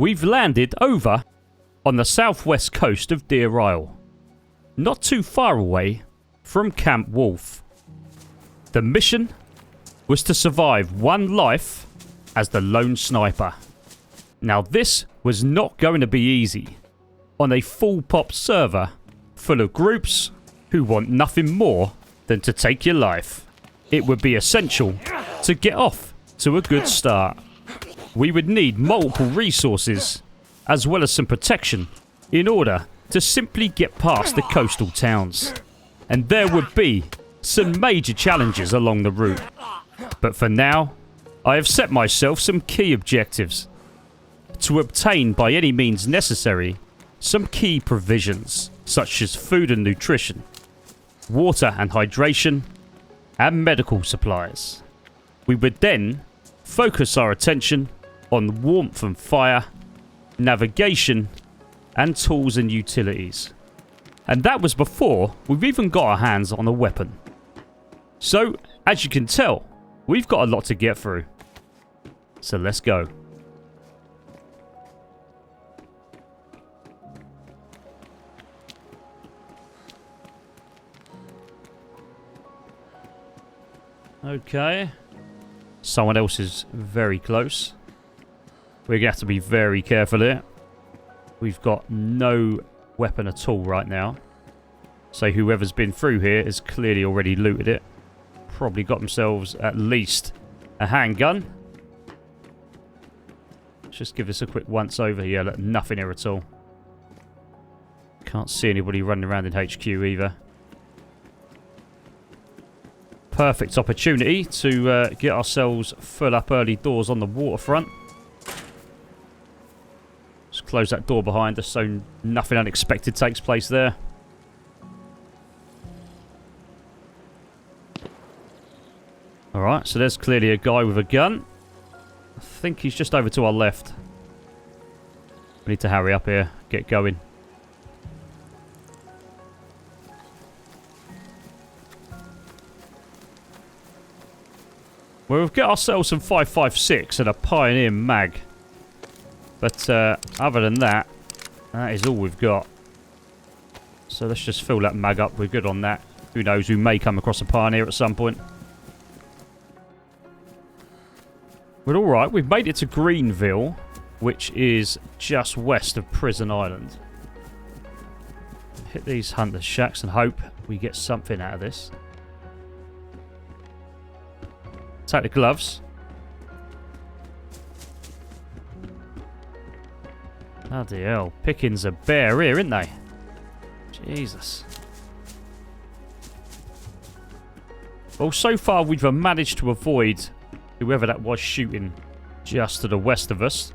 we've landed over on the southwest coast of Deerisle, not too far away from Camp Wolf. The mission was to survive one life as the lone sniper. Now this was not going to be easy on a full pop server full of groups who want nothing more than to take your life. It would be essential to get off to a good start. We would need multiple resources as well as some protection in order to simply get past the coastal towns. And there would be some major challenges along the route. But for now, I have set myself some key objectives. To obtain by any means necessary some key provisions such as food and nutrition, water and hydration, and medical supplies. We would then focus our attention on warmth and fire, navigation, and tools and utilities. And that was before we've even got our hands on a weapon. So, as you can tell, we've got a lot to get through. So let's go. Okay. Someone else is very close. We're going to have to be very careful here. We've got no weapon at all right now. So whoever's been through here has clearly already looted it. Probably got themselves at least a handgun. Let's just give this a quick once over here. Look, nothing here at all. Can't see anybody running around in HQ either. Perfect opportunity to get ourselves full up early doors on the waterfront. Just close that door behind us so nothing unexpected takes place there. Alright, so there's clearly a guy with a gun. I think he's just over to our left. We need to hurry up here, get going. Well, we've got ourselves some 5.56 and a Pioneer mag. But other than that, that is all we've got. So let's just fill that mag up. We're good on that. Who knows, we may come across a Pioneer at some point. But alright, we've made it to Greenville, which is just west of Prison Island. Hit these hunter shacks and hope we get something out of this. Take the gloves. Bloody hell. Pickings are bare here, aren't they? Jesus. Well, so far we've managed to avoid whoever that was shooting just to the west of us.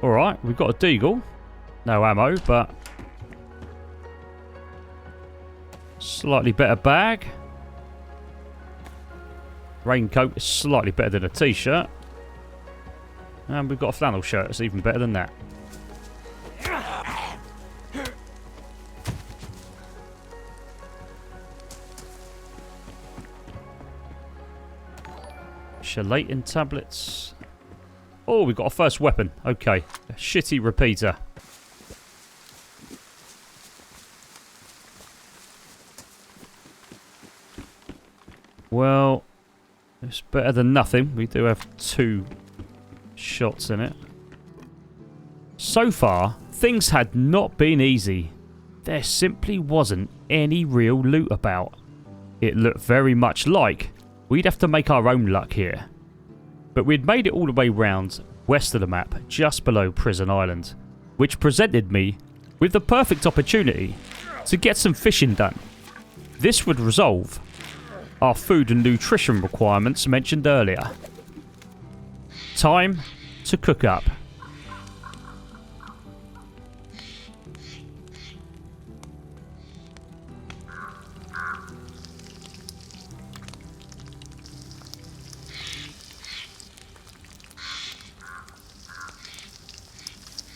Alright, we've got a deagle. No ammo, but slightly better bag. Raincoat is slightly better than a t-shirt. And we've got a flannel shirt that's even better than that. Chelating tablets. Oh, we've got a first weapon. Okay. A shitty repeater. Well, it's better than nothing. We do have 2 shots in it. So far, things had not been easy. There simply wasn't any real loot about. It looked very much like we'd have to make our own luck here. But we'd made it all the way round west of the map, just below Prison Island, which presented me with the perfect opportunity to get some fishing done. This would resolve our food and nutrition requirements mentioned earlier. Time to cook up.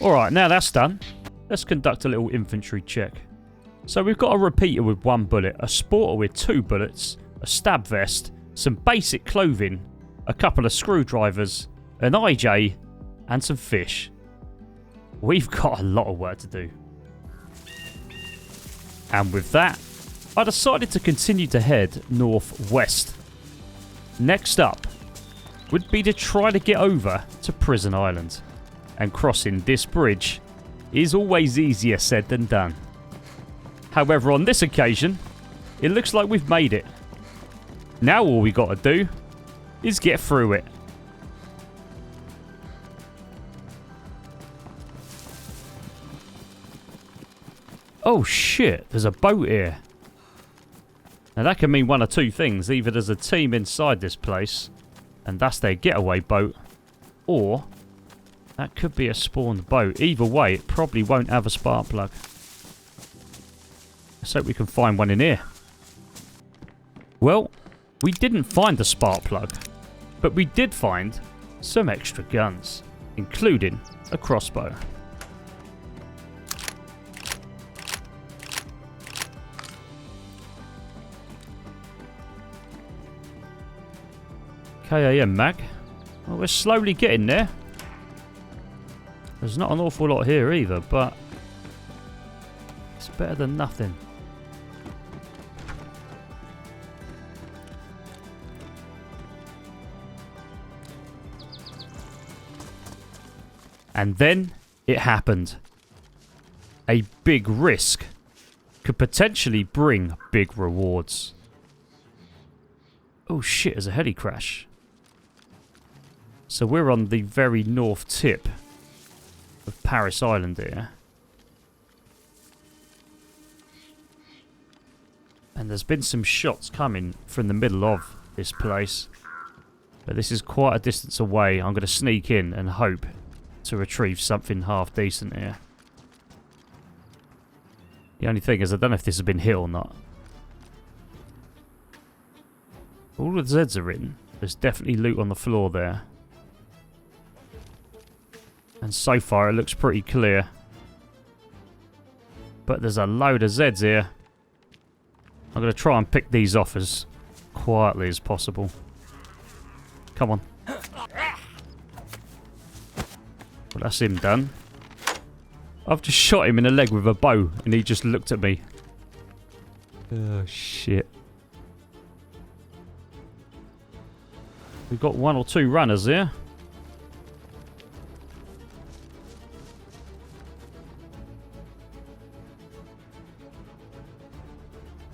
Alright, now that's done, let's conduct a little infantry check. So we've got a repeater with 1 bullet, a sporter with 2 bullets, a stab vest, some basic clothing, a couple of screwdrivers, an IJ, and some fish. We've got a lot of work to do. And with that, I decided to continue to head northwest. Next up would be to try to get over to Prison Island. And crossing this bridge is always easier said than done. However, on this occasion, it looks like we've made it. Now all we got to do is get through it. Oh shit, there's a boat here. Now that can mean one of two things. Either there's a team inside this place, and that's their getaway boat, or that could be a spawned boat. Either way, it probably won't have a spark plug. Let's hope we can find one in here. Well, we didn't find the spark plug, but we did find some extra guns, including a crossbow. KAM mag. Well, we're slowly getting there. There's not an awful lot here either, but it's better than nothing. And then it happened. A big risk could potentially bring big rewards. Oh shit, there's a heli crash. So we're on the very north tip of Paris Island here. And there's been some shots coming from the middle of this place. But this is quite a distance away. I'm going to sneak in and hope to retrieve something half decent here. The only thing is I don't know if this has been hit or not. All the Zeds are in. There's definitely loot on the floor there. And so far it looks pretty clear. But there's a load of Zeds here. I'm going to try and pick these off as quietly as possible. Come on. Well, that's him done. I've just shot him in the leg with a bow and he just looked at me. Oh, shit. We've got one or two runners here.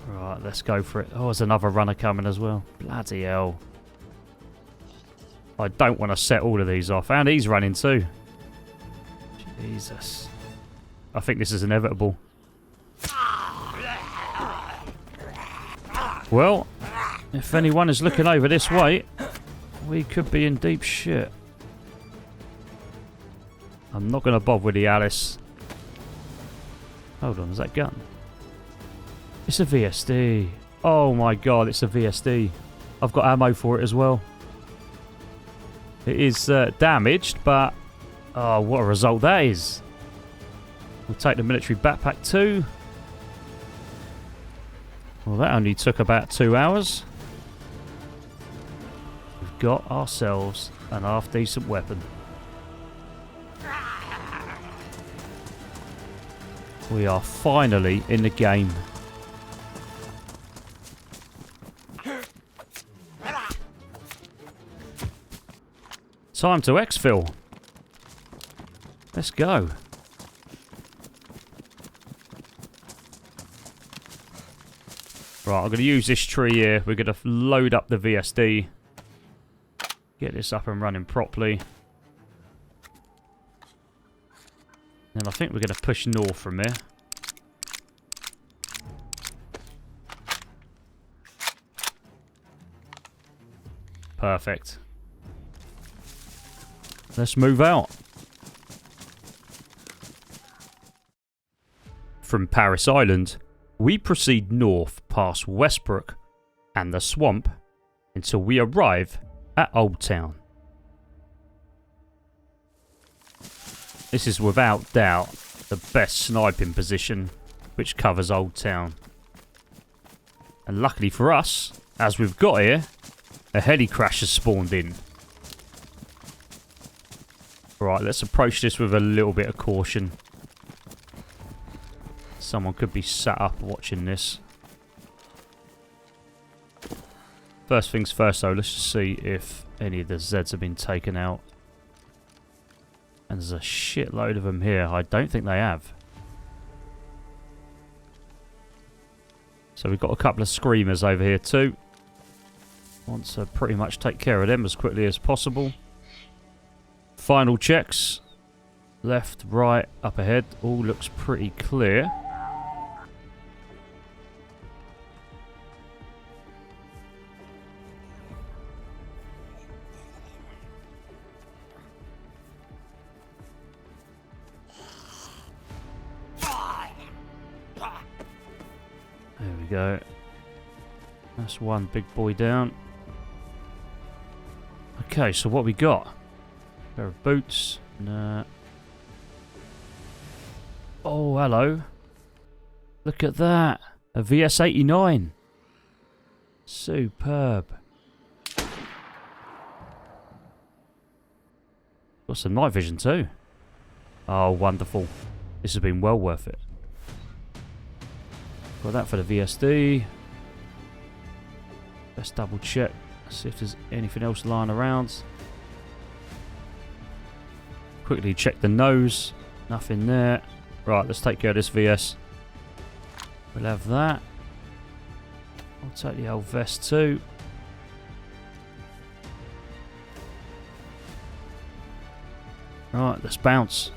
Right, let's go for it. Oh, there's another runner coming as well. Bloody hell. I don't want to set all of these off. And he's running too. Jesus. I think this is inevitable. Well, if anyone is looking over this way, we could be in deep shit. I'm not going to bother with the Alice. Hold on, is that gun? It's a VSD. Oh my god, it's a VSD. I've got ammo for it as well. It is damaged, but... oh, what a result that is. We'll take the military backpack too. Well, that only took about 2 hours. We've got ourselves an half-decent weapon. We are finally in the game. Time to exfil. Let's go. Right, I'm going to use this tree here. We're going to load up the VSD. Get this up and running properly. And I think we're going to push north from here. Perfect. Let's move out. From Paris Island, we proceed north past Westbrook and the swamp until we arrive at Old Town. This is without doubt the best sniping position which covers Old Town. And luckily for us, as we've got here, A heli crash has spawned in. Right, let's approach this with a little bit of caution. Someone could be sat up watching this. First things first though, let's just see if any of the Zeds have been taken out. And there's a shitload of them here. I don't think they have. So we've got a couple of screamers over here too. Want to pretty much take care of them as quickly as possible. Final checks. Left, right, up ahead. All looks pretty clear. There we go. That's one big boy down. Okay, so what we got? Pair of boots. Nah. Oh, hello. Look at that. A VS-89. Superb. Got some night vision too. Oh, wonderful. This has been well worth it. Got that for the VSD. Let's double check. See if there's anything else lying around. Quickly check the nose. Nothing there. Right, let's take care of this VS. We'll have that. I'll take the old vest too. Right, let's bounce.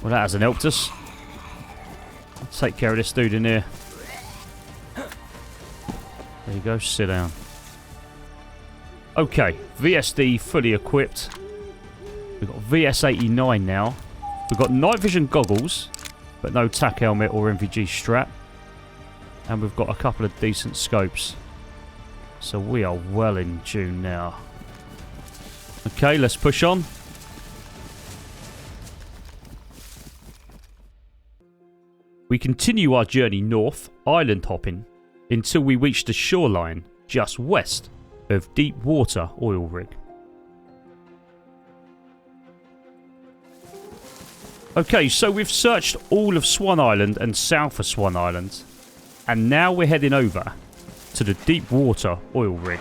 Well, that hasn't helped us. I'll take care of this dude in here. There you go, sit down. Okay, VSD fully equipped. We've got VS-89 now. We've got night vision goggles, but no tack helmet or MVG strap. And we've got a couple of decent scopes. So we are well in tune now. Okay, let's push on. We continue our journey north, island hopping, until we reach the shoreline just west of deep water oil rig. Okay, so we've searched all of Swan Island and south of Swan Island, and now we're heading over to the deep water oil rig.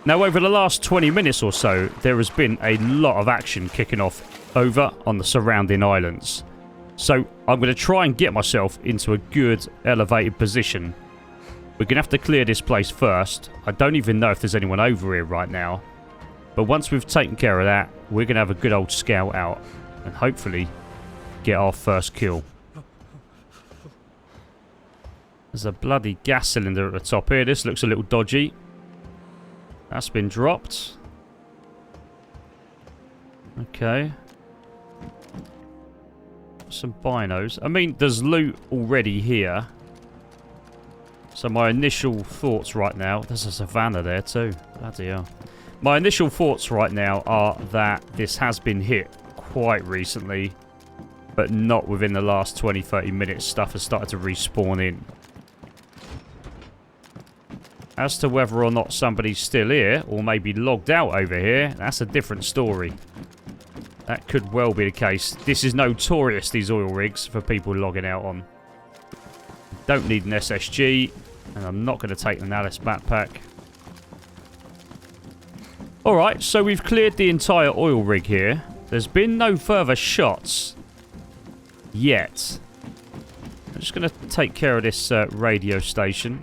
Now, over the last 20 minutes or so, there has been a lot of action kicking off over on the surrounding islands. So I'm going to try and get myself into a good elevated position. We're going to have to clear this place first. I don't even know if there's anyone over here right now. But once we've taken care of that, we're going to have a good old scout out. And hopefully get our first kill. There's a bloody gas cylinder at the top here. This looks a little dodgy. That's been dropped. Okay. Some binos. I mean, there's loot already here. So my initial thoughts right now... There's a savannah there too. Bloody hell. My initial thoughts right now are that this has been hit quite recently, but not within the last 20-30 minutes. Stuff has started to respawn in. As to whether or not somebody's still here, or maybe logged out over here, that's a different story. That could well be the case. This is notorious, these oil rigs, for people logging out on. Don't need an SSG, and I'm not going to take an Alice backpack. Alright, so we've cleared the entire oil rig here. There's been no further shots yet. I'm just going to take care of this radio station.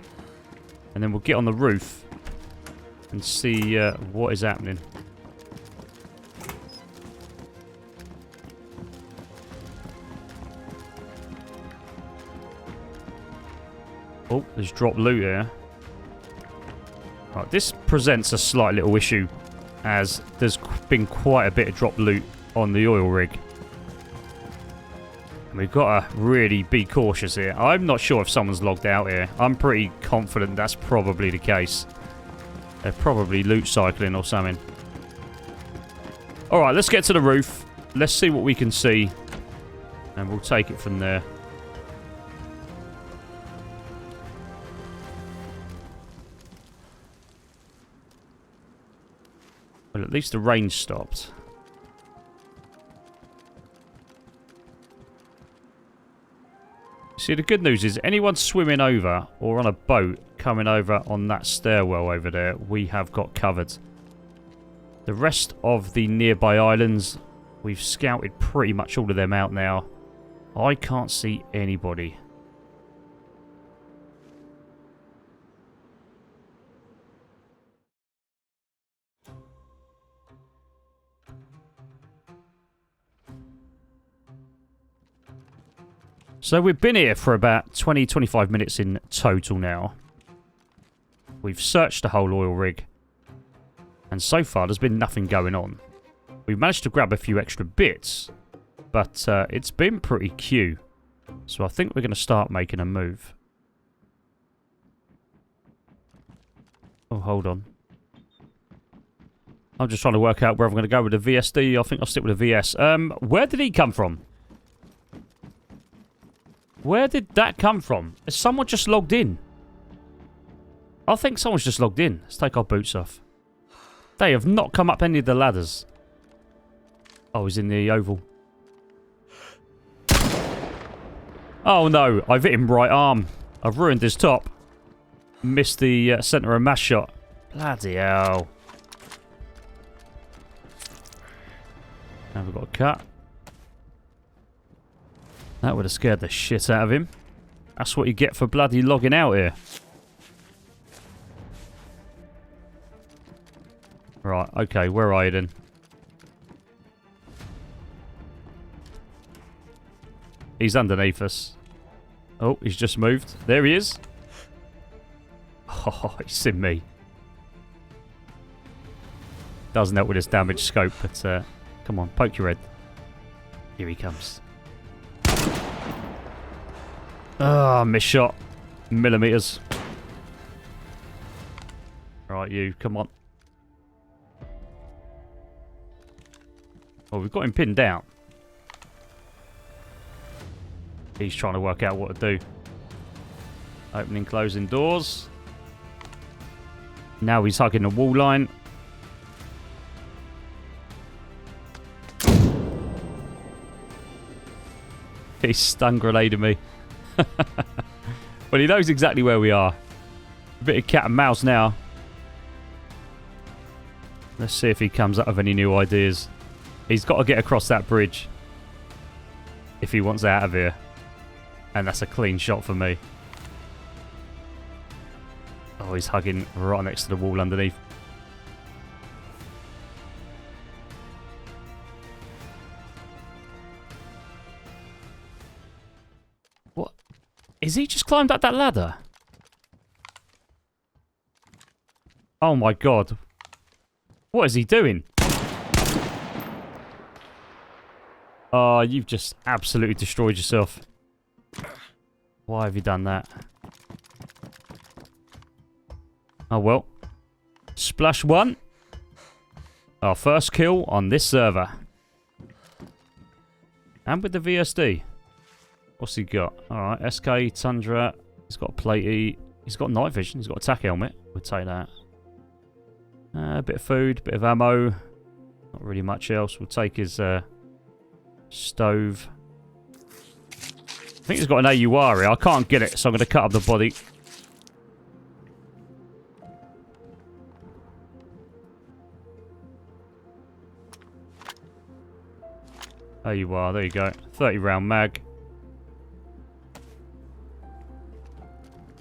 And then we'll get on the roof and see what is happening. Oh, there's dropped loot here. Right, this presents a slight little issue, as there's been quite a bit of dropped loot on the oil rig. And we've got to really be cautious here. I'm not sure if someone's logged out here. I'm pretty confident that's probably the case. They're probably loot cycling or something. Alright, let's get to the roof. Let's see what we can see. And we'll take it from there. Well, at least the rain stopped. See, the good news is anyone swimming over or on a boat coming over on that stairwell over there, we have got covered. The rest of the nearby islands, we've scouted pretty much all of them out now. I can't see anybody. So we've been here for about 20-25 minutes in total now. We've searched the whole oil rig. And so far there's been nothing going on. We've managed to grab a few extra bits. But it's been pretty queue. So I think we're going to start making a move. Oh, hold on. I'm just trying to work out where I'm going to go with the VSD. I think I'll stick with the VS. Where did he come from? Where did that come from? Has someone just logged in? I think someone's just logged in. Let's take our boots off. They have not come up any of the ladders. Oh, he's in the oval. Oh no, I've hit him right arm. I've ruined his top. Missed the centre of mass shot. Bloody hell. Now we've got a cut. That would have scared the shit out of him. That's what you get for bloody logging out here. Right, okay, where are you then? He's underneath us. Oh, he's just moved. There he is. Oh, he's seen me. Doesn't help with his damage scope, but come on, poke your head. Here he comes. Ah, missed shot. Millimeters. Right, you, come on. Oh, we've got him pinned down. He's trying to work out what to do. Opening, closing doors. Now he's hugging the wall line. He's stun grenaded me. Well, he knows exactly where we are. A bit of cat and mouse now. Let's see if he comes up with any new ideas. He's got to get across that bridge if he wants out of here. And that's a clean shot for me. Oh, he's hugging right next to the wall underneath. What? Is he just climbed up that ladder? Oh my god. What is he doing? Oh, you've just absolutely destroyed yourself. Why have you done that? Oh well. Splash one. Our first kill on this server. And with the VSD. What's he got? Alright, SK, Tundra. He's got a platey. He's got night vision. He's got a attack helmet. We'll take that. A bit of food, bit of ammo. Not really much else. We'll take his stove. I think he's got an AUR here. I can't get it, so I'm going to cut up the body. AUR, there you go. 30 round mag.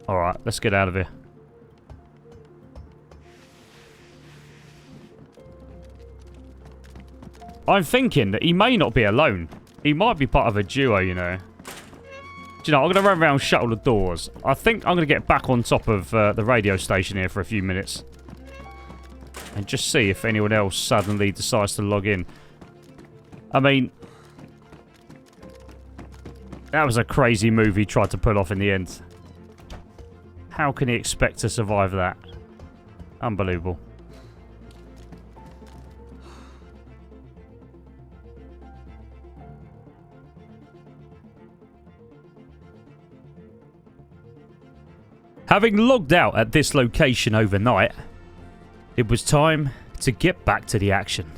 Alright, let's get out of here. I'm thinking that he may not be alone. He might be part of a duo, you know. Do you know, I'm going to run around and shut all the doors. I think I'm going to get back on top of the radio station here for a few minutes. And just see if anyone else suddenly decides to log in. I mean, that was a crazy move he tried to pull off in the end. How can he expect to survive that? Unbelievable. Having logged out at this location overnight, it was time to get back to the action.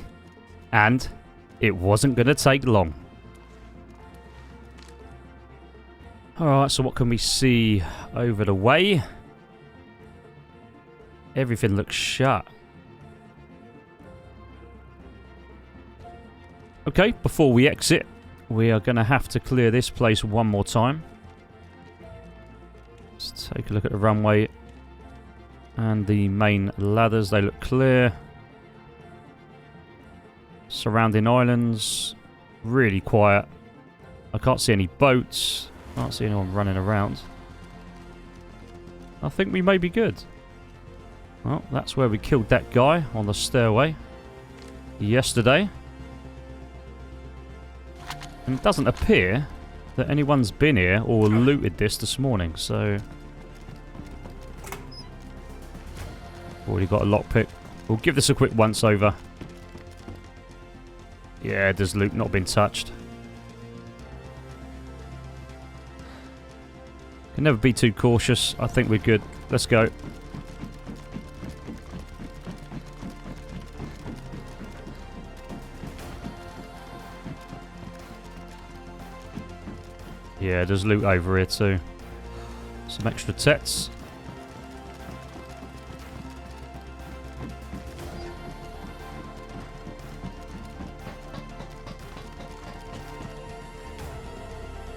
And it wasn't going to take long. Alright, so what can we see over the way? Everything looks shut. Okay, before we exit, we are going to have to clear this place one more time. Let's take a look at the runway and the main ladders. They look clear. Surrounding islands, really quiet. I can't see any boats. Can't see anyone running around. I think we may be good. Well, that's where we killed that guy on the stairway yesterday. And it doesn't appear that anyone's been here or looted this morning, so... Already got a lockpick. We'll give this a quick once over. Yeah, there's loot not been touched. Can never be too cautious. I think we're good. Let's go. Yeah, there's loot over here too. Some extra tets.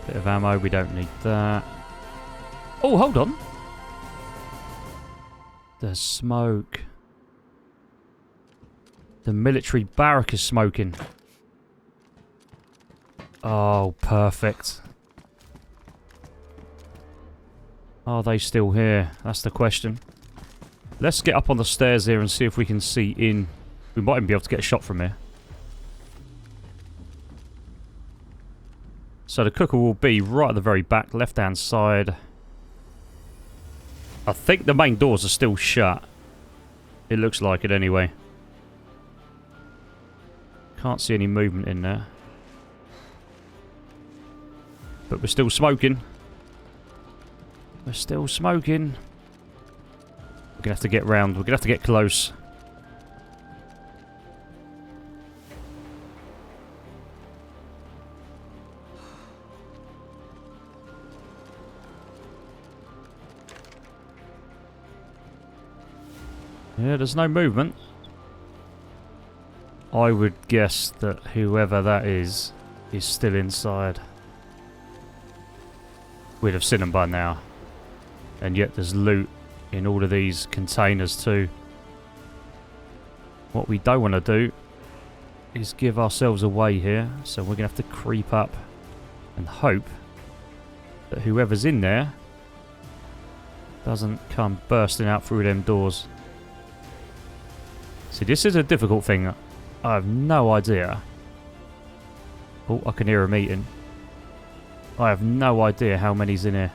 Bit of ammo, we don't need that. Oh, hold on. There's smoke. The military barrack is smoking. Oh, perfect. Are they still here? That's the question. Let's get up on the stairs here and see if we can see in. We might even be able to get a shot from here. So the cooker will be right at the very back, left-hand side. I think the main doors are still shut. It looks like it anyway. Can't see any movement in there. But we're still smoking. We're still smoking. We're going to have to get round. We're going to have to get close. Yeah, there's no movement. I would guess that whoever that is still inside. We'd have seen them by now. And yet there's loot in all of these containers too. What we don't want to do is give ourselves away here. So we're going to have to creep up and hope that whoever's in there doesn't come bursting out through them doors. See, this is a difficult thing. I have no idea. Oh, I can hear a meeting. I have no idea how many's in here.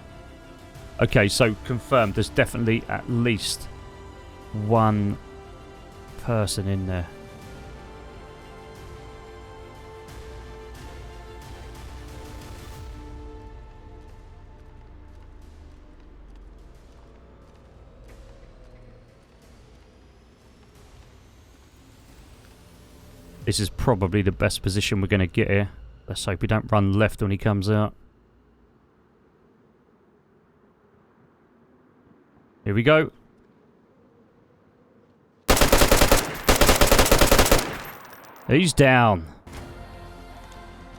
Okay, so confirmed. There's definitely at least one person in there. This is probably the best position we're going to get here. Let's hope we don't run left when he comes out. Here we go. He's down.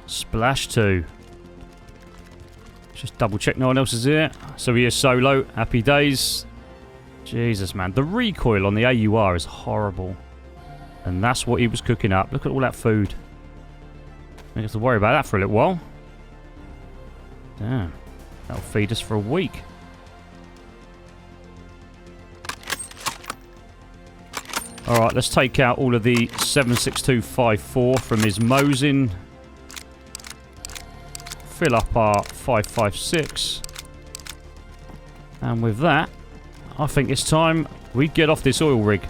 Splash 2. Just double check no one else is here. So he is solo. Happy days. Jesus, man. The recoil on the AUR is horrible. And that's what he was cooking up. Look at all that food. I have to worry about that for a little while. Damn. That'll feed us for a week. Alright, let's take out all of the 76254 from his Mosin. Fill up our 556. And with that, I think it's time we get off this oil rig.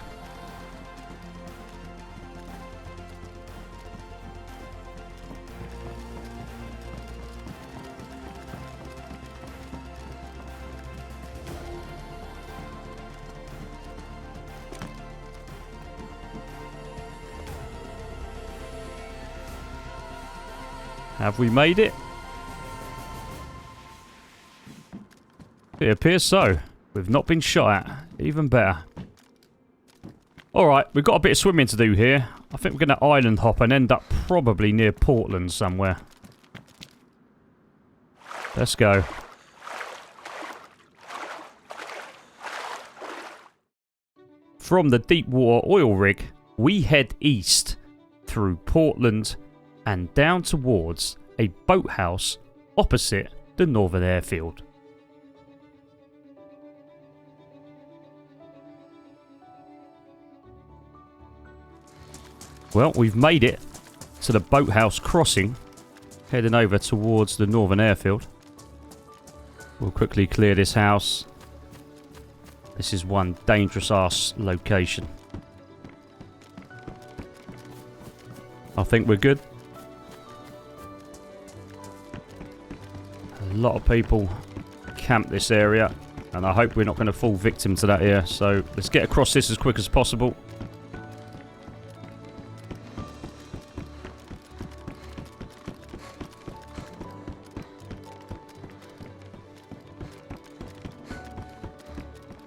Have we made it? It appears so. We've not been shot at. Even better. Alright, we've got a bit of swimming to do here. I think we're going to island hop and end up probably near Portland somewhere. Let's go. From the deepwater oil rig, we head east through Portland and down towards a boathouse opposite the Northern Airfield. Well, we've made it to the boathouse crossing, heading over towards the Northern Airfield. We'll quickly clear this house. This is one dangerous ass location. I think we're good. A lot of people camp this area, and I hope we're not going to fall victim to that here. So let's get across this as quick as possible.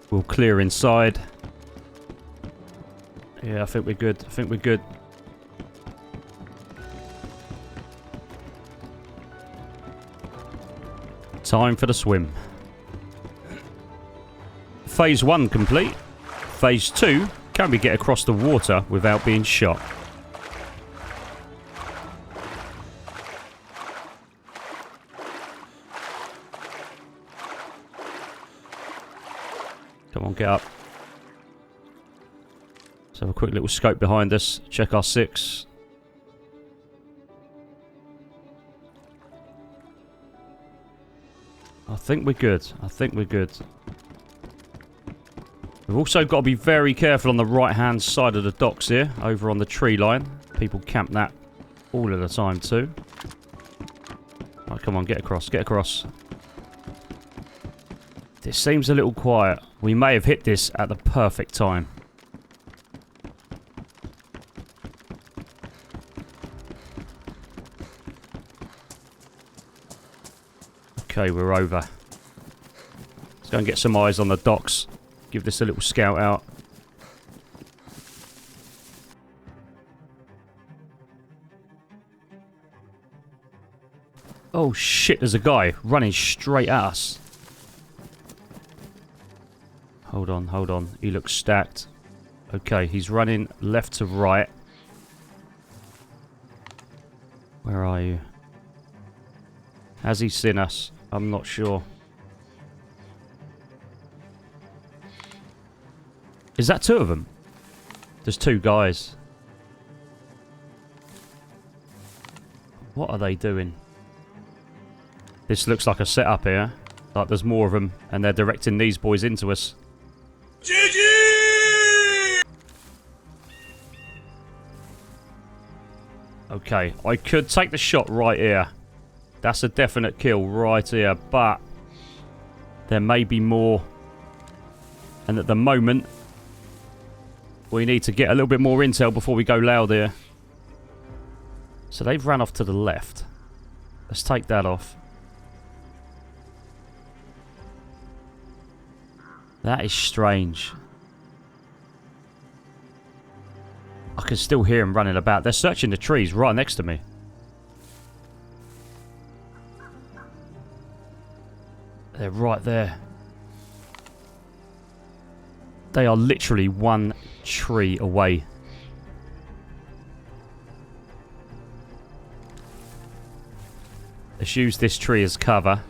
We'll clear inside. Yeah, I think we're good. I think we're good. Time for the swim. Phase 1 complete. Phase 2, can we get across the water without being shot? Come on, get up. Let's have a quick little scope behind us. Check our 6. I think we're good. I think we're good. We've also got to be very careful on the right-hand side of the docks here, over on the tree line. People camp that all of the time too. Right, come on, get across, get across. This seems a little quiet. We may have hit this at the perfect time. Okay, we're over. Let's go and get some eyes on the docks. Give this a little scout out. Oh shit, there's a guy running straight at us. Hold on, hold on. He looks stacked. Okay, he's running left to right. Where are you? Has he seen us? I'm not sure. Is that 2 of them? There's 2 guys. What are they doing? This looks like a setup here. Like there's more of them and they're directing these boys into us. GG! Okay, I could take the shot right here. That's a definite kill right here, but there may be more. And at the moment, we need to get a little bit more intel before we go loud here. So they've run off to the left. Let's take that off. That is strange. I can still hear them running about. They're searching the trees right next to me. They're right there. They are literally 1 tree away. Let's use this tree as cover.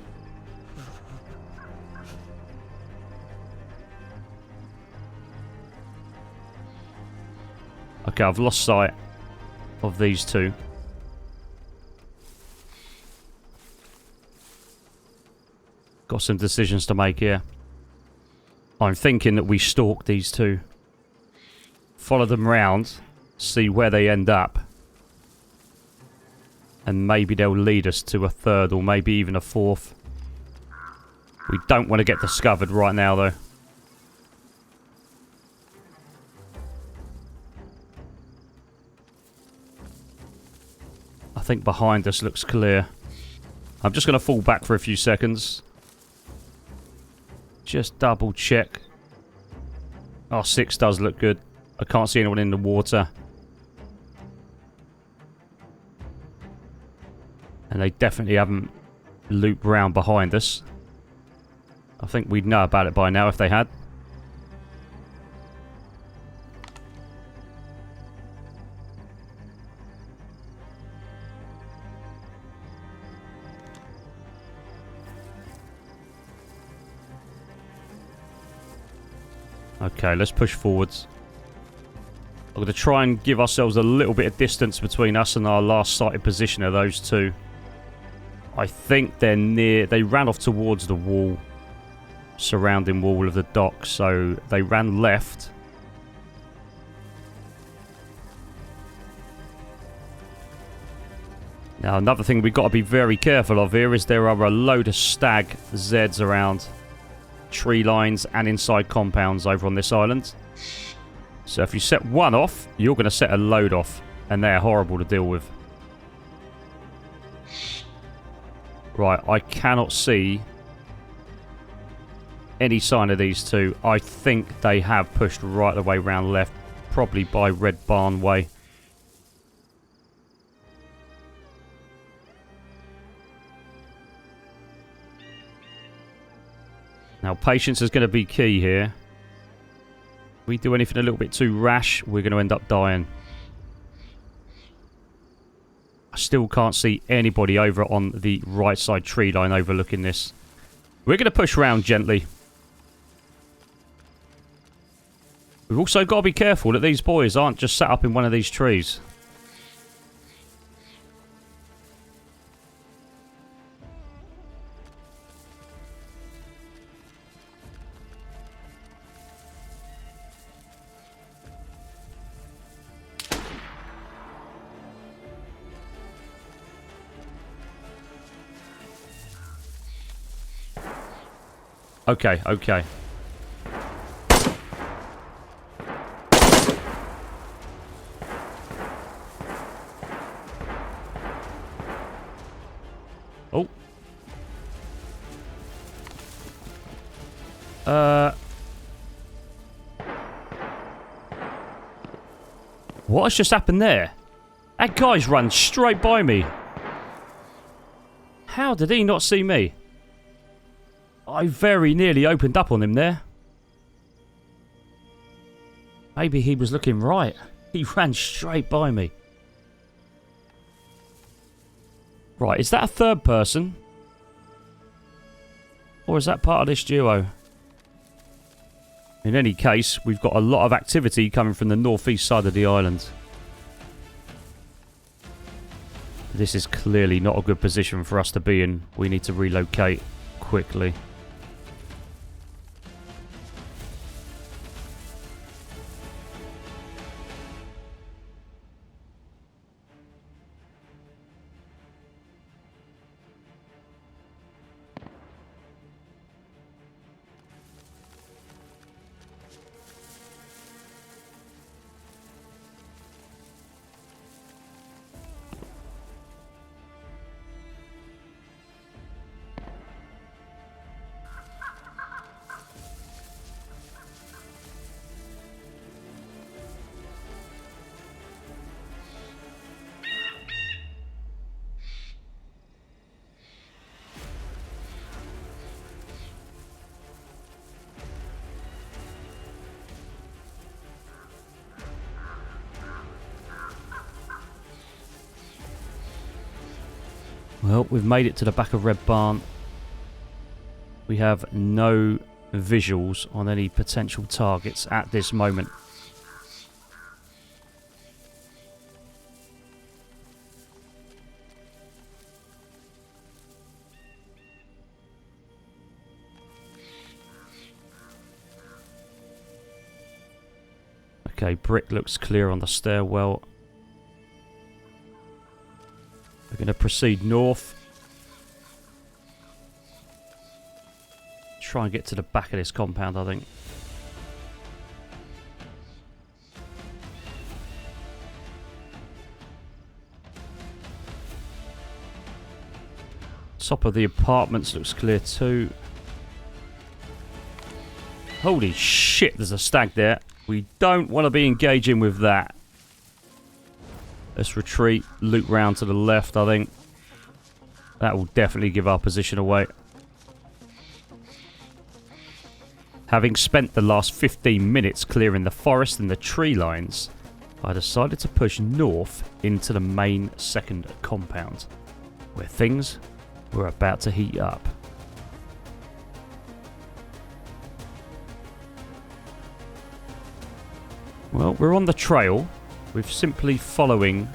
Okay, I've lost sight of these 2. Got some decisions to make here. I'm thinking that we stalk these 2. Follow them round. See where they end up. And maybe they'll lead us to a 3rd or maybe even a 4th. We don't want to get discovered right now though. I think behind us looks clear. I'm just going to fall back for a few seconds. Just double check. Oh, 6 does look good. I can't see anyone in the water. And they definitely haven't looped round behind us. I think we'd know about it by now if they had. Okay, let's push forwards. I'm going to try and give ourselves a little bit of distance between us and our last sighted position of those two. I think they're near... They ran off towards the wall. Surrounding wall of the dock. So they ran left. Now another thing we've got to be very careful of here is there are a load of stag Zeds around. Tree lines and inside compounds over on this island. So if you set one off, you're going to set a load off. And they're horrible to deal with. Right, I cannot see any sign of these two. I think they have pushed right the way round left. Probably by Red Barn Way. Now, patience is going to be key here. If we do anything a little bit too rash, we're going to end up dying. I still can't see anybody over on the right side tree line overlooking this. We're going to push round gently. We've also got to be careful that these boys aren't just sat up in one of these trees. Okay, okay. Oh. What has just happened there? That guy's run straight by me. How did he not see me? I very nearly opened up on him there. Maybe he was looking right. He ran straight by me. Right, is that a third person? Or is that part of this duo? In any case, we've got a lot of activity coming from the northeast side of the island. This is clearly not a good position for us to be in. We need to relocate quickly. Well, we've made it to the back of Red Barn. We have no visuals on any potential targets at this moment. Okay, brick looks clear on the stairwell. We're going to proceed north. Try and get to the back of this compound, I think. Top of the apartments looks clear too. Holy shit, there's a stag there. We don't want to be engaging with that. Let's retreat, loop round to the left, I think. That will definitely give our position away. Having spent the last 15 minutes clearing the forest and the tree lines, I decided to push north into the main second compound, where things were about to heat up. Well, we're on the trail. We're simply following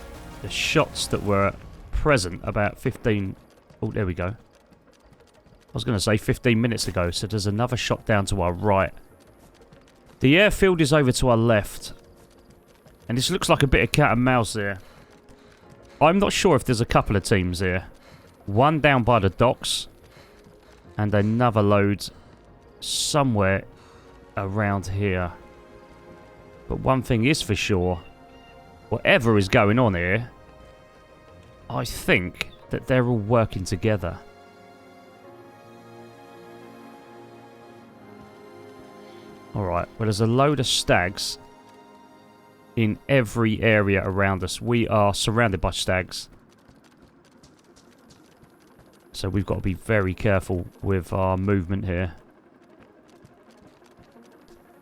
the shots that were present about 15... Oh, there we go. I was going to say 15 minutes ago, so there's another shot down to our right. The airfield is over to our left. And this looks like a bit of cat and mouse there. I'm not sure if there's a couple of teams here. One down by the docks. And another load somewhere around here. But one thing is for sure. Whatever is going on here, I think that they're all working together. Alright, well there's a load of stags in every area around us. We are surrounded by stags. So we've got to be very careful with our movement here.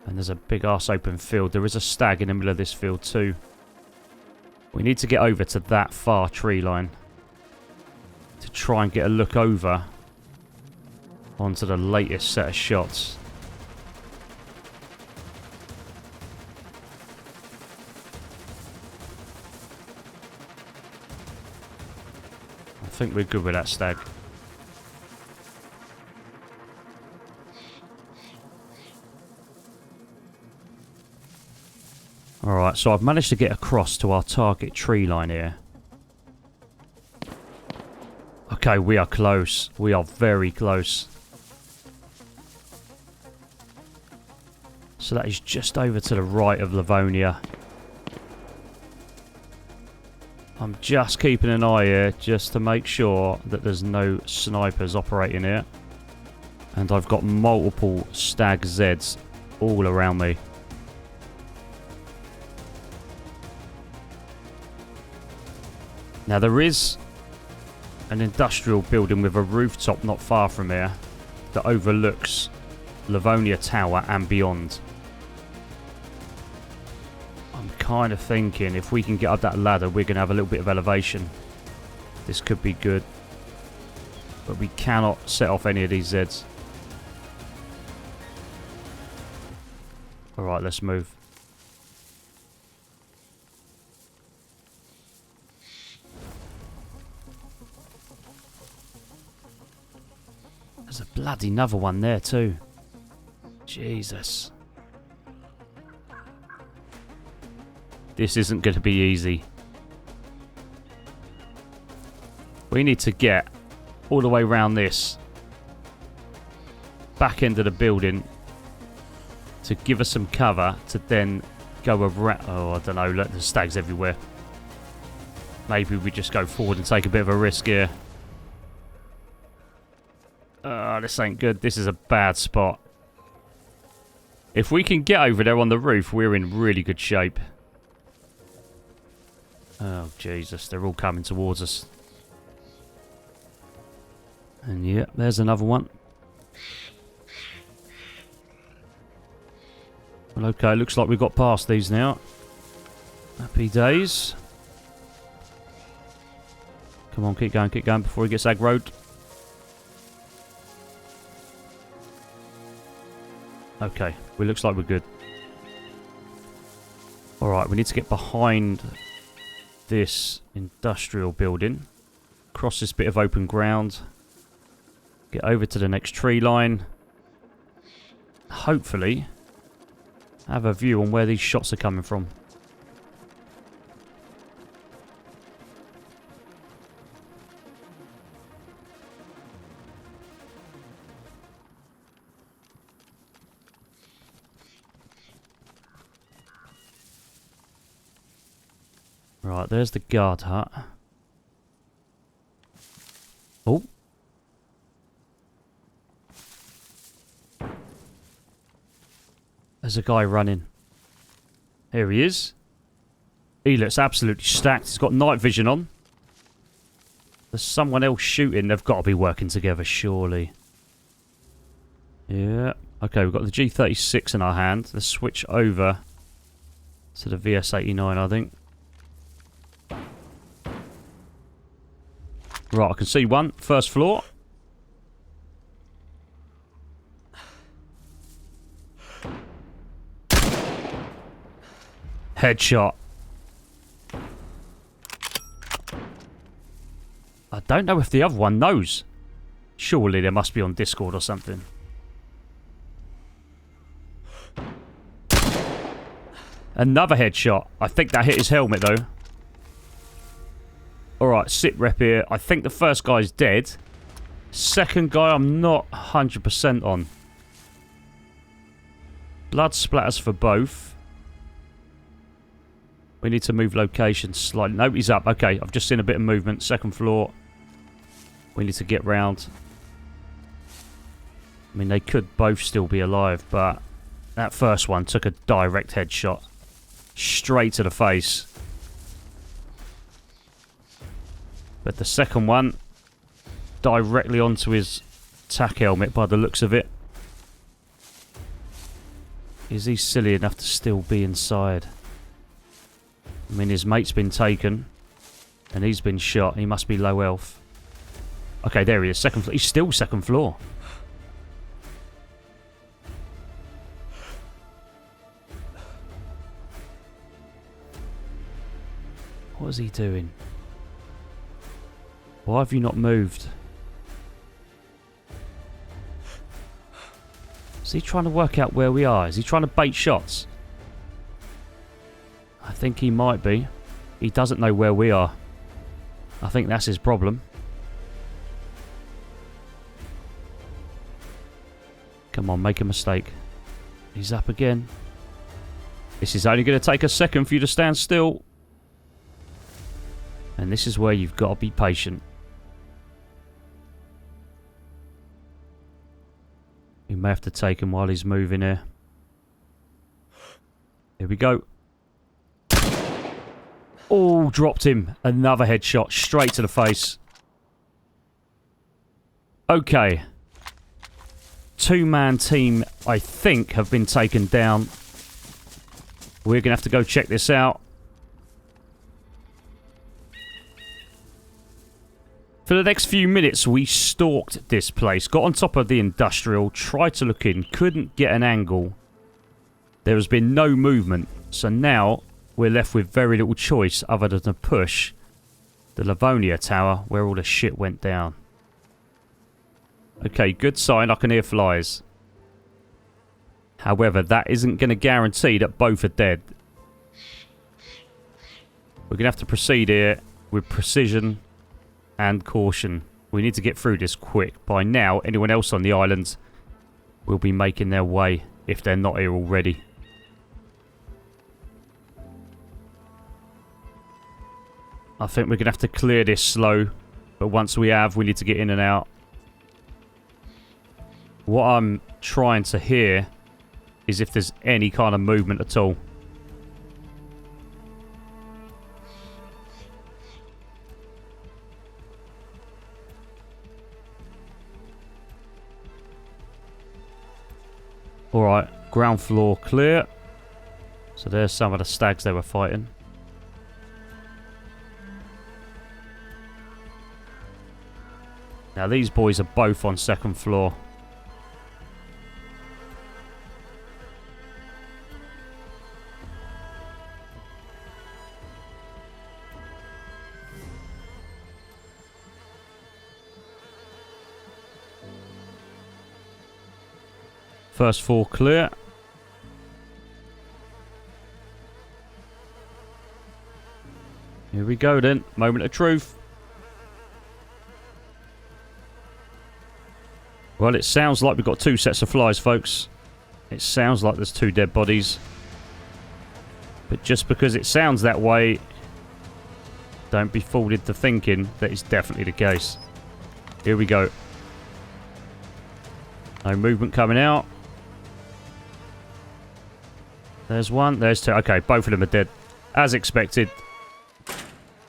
And there's a big arse open field. There is a stag in the middle of this field too. We need to get over to that far tree line to try and get a look over onto the latest set of shots. I think we're good with that stag. Alright, so I've managed to get across to our target tree line here. Okay, we are close. We are very close. So that is just over to the right of Livonia. I'm just keeping an eye here just to make sure that there's no snipers operating here. And I've got multiple stag Zeds all around me. Now there is an industrial building with a rooftop not far from here that overlooks Livonia Tower and beyond. I'm kind of thinking if we can get up that ladder, we're going to have a little bit of elevation. This could be good. But we cannot set off any of these Zeds. Alright, let's move. There's a bloody another one there too. Jesus. This isn't going to be easy. We need to get all the way around this back end of the building to give us some cover to then go around. Oh, I don't know. Look, there's stags everywhere. Maybe we just go forward and take a bit of a risk here. This ain't good. This is a bad spot. If we can get over there on the roof, we're in really good shape. Oh, Jesus. They're all coming towards us. And yeah, there's another one. Well, okay. Looks like we've got past these now. Happy days. Come on, keep going before he gets aggroed. Okay, well, looks like we're good. Alright, we need to get behind this industrial building. Cross this bit of open ground. Get over to the next tree line. Hopefully, have a view on where these shots are coming from. Right, there's the guard hut. Oh, Where's the guy running? Here he is. He looks absolutely stacked. He's got night vision on. There's someone else shooting. They've got to be working together, surely. Yeah. Okay, we've got the G36 in our hand. Let's switch over to the VS89, I think. Right, I can see one. First floor. Headshot. I don't know if the other one knows. Surely they must be on Discord or something. Another headshot. I think that hit his helmet though. Alright, sit rep here. I think the first guy's dead. Second guy I'm not 100% on. Blood splatters for both. We need to move location slightly. No, he's up. Okay, I've just seen a bit of movement. Second floor. We need to get round. I mean, they could both still be alive, but that first one took a direct headshot. Straight to the face. But the second one, directly onto his tack helmet by the looks of it. Is he silly enough to still be inside? I mean, his mate's been taken. And he's been shot. He must be low health. Okay, there he is. Second floor. He's still second floor. What is he doing? Why have you not moved? Is he trying to work out where we are? Is he trying to bait shots? I think he might be. He doesn't know where we are. I think that's his problem. Come on, make a mistake. He's up again. This is only going to take a second for you to stand still. And this is where you've got to be patient. You may have to take him while he's moving here. Here we go. Oh, dropped him. Another headshot straight to the face. Okay. Two-man team, I think, have been taken down. We're going to have to go check this out. For the next few minutes, we stalked this place. Got on top of the industrial, tried to look in, couldn't get an angle. There has been no movement. So now we're left with very little choice other than to push the Livonia Tower where all the shit went down. Okay, good sign. I can hear flies. However, that isn't going to guarantee that both are dead. We're going to have to proceed here with precision and caution. We need to get through this quick. By now, anyone else on the island will be making their way if they're not here already. I think we're going to have to clear this slow. But once we have, we need to get in and out. What I'm trying to hear is if there's any kind of movement at all. Alright, ground floor clear. So there's some of the stags they were fighting. Now these boys are both on second floor. First floor clear. Here we go then. Moment of truth. Well, it sounds like we've got two sets of flies, folks. It sounds like there's two dead bodies. But just because it sounds that way, don't be fooled into thinking that it's definitely the case. Here we go. No movement coming out. There's one. There's two. Okay, both of them are dead. As expected.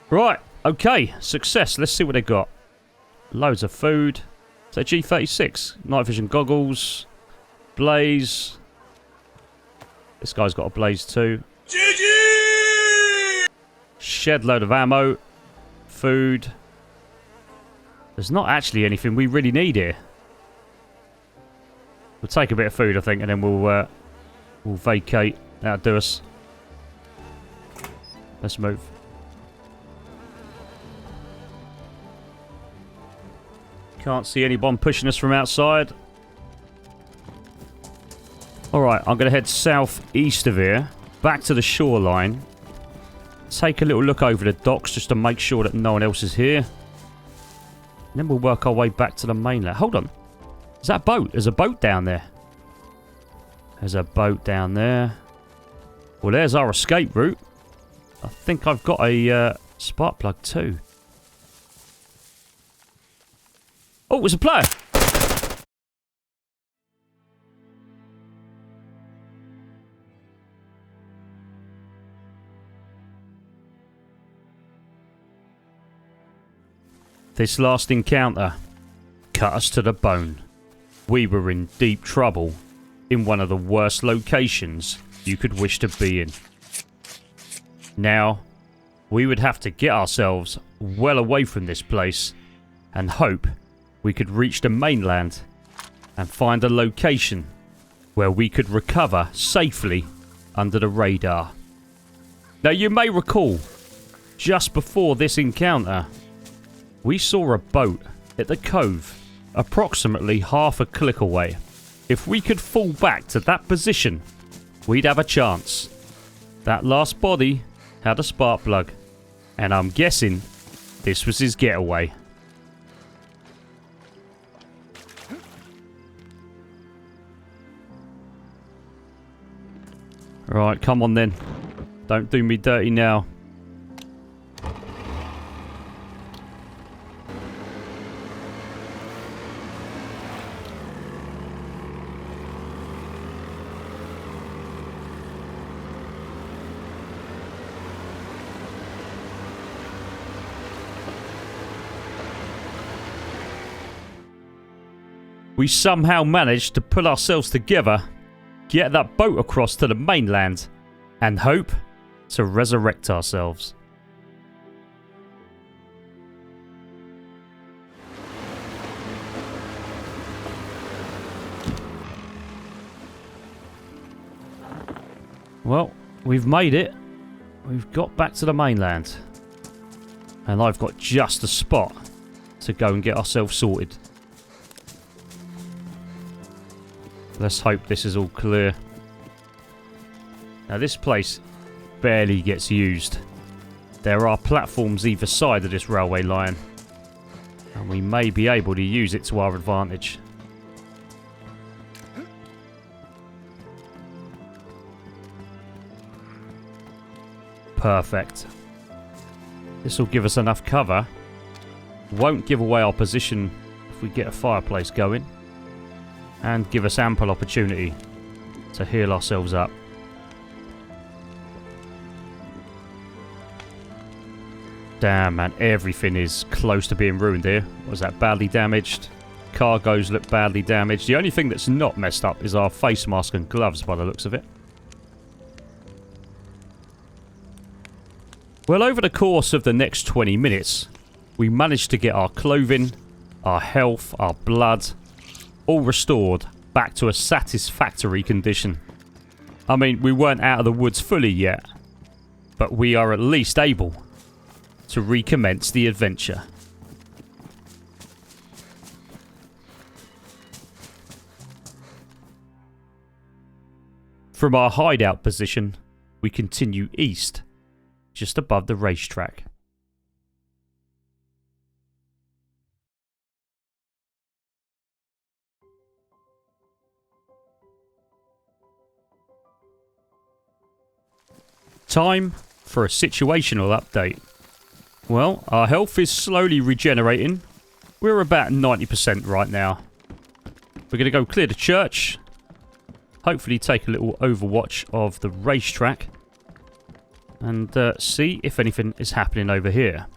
Right. Okay. Success. Let's see what they got. Loads of food. So G36. Night vision goggles. Blaze. This guy's got a blaze too. GG! Shed load of ammo. Food. There's not actually anything we really need here. We'll take a bit of food, I think, and then we'll vacate. That'll do us. Let's move. Can't see anyone pushing us from outside. Alright, I'm going to head southeast of here. Back to the shoreline. Take a little look over the docks just to make sure that no one else is here. And then we'll work our way back to the mainland. Hold on. Is that a boat? There's a boat down there. There's a boat down there. Well, there's our escape route. I think I've got a spark plug too. Oh, it's a player. This last encounter cut us to the bone. We were in deep trouble in one of the worst locations you could wish to be in. Now, we would have to get ourselves well away from this place and hope we could reach the mainland and find a location where we could recover safely under the radar. Now, you may recall, just before this encounter, we saw a boat at the cove approximately half a click away. If we could fall back to that position, we'd have a chance. That last body had a spark plug, and I'm guessing this was his getaway. Right, come on then. Don't do me dirty now. We somehow managed to pull ourselves together, get that boat across to the mainland, and hope to resurrect ourselves. Well, we've made it. We've got back to the mainland. And I've got just a spot to go and get ourselves sorted. Let's hope this is all clear. Now, this place barely gets used. There are platforms either side of this railway line, and we may be able to use it to our advantage. Perfect. This will give us enough cover. Won't give away our position if we get a fireplace going. And give us ample opportunity to heal ourselves up. Damn, man. Everything is close to being ruined here. Was that badly damaged? Cargoes look badly damaged. The only thing that's not messed up is our face mask and gloves by the looks of it. Well, over the course of the next 20 minutes, we managed to get our clothing, our health, our blood, all restored back to a satisfactory condition. I mean, we weren't out of the woods fully yet, but we are at least able to recommence the adventure. From our hideout position, we continue east, just above the racetrack. Time for a situational update. Well, our health is slowly regenerating. We're about 90% right now. We're going to go clear the church. hopefully take a little overwatch of the racetrack and see if anything is happening over here.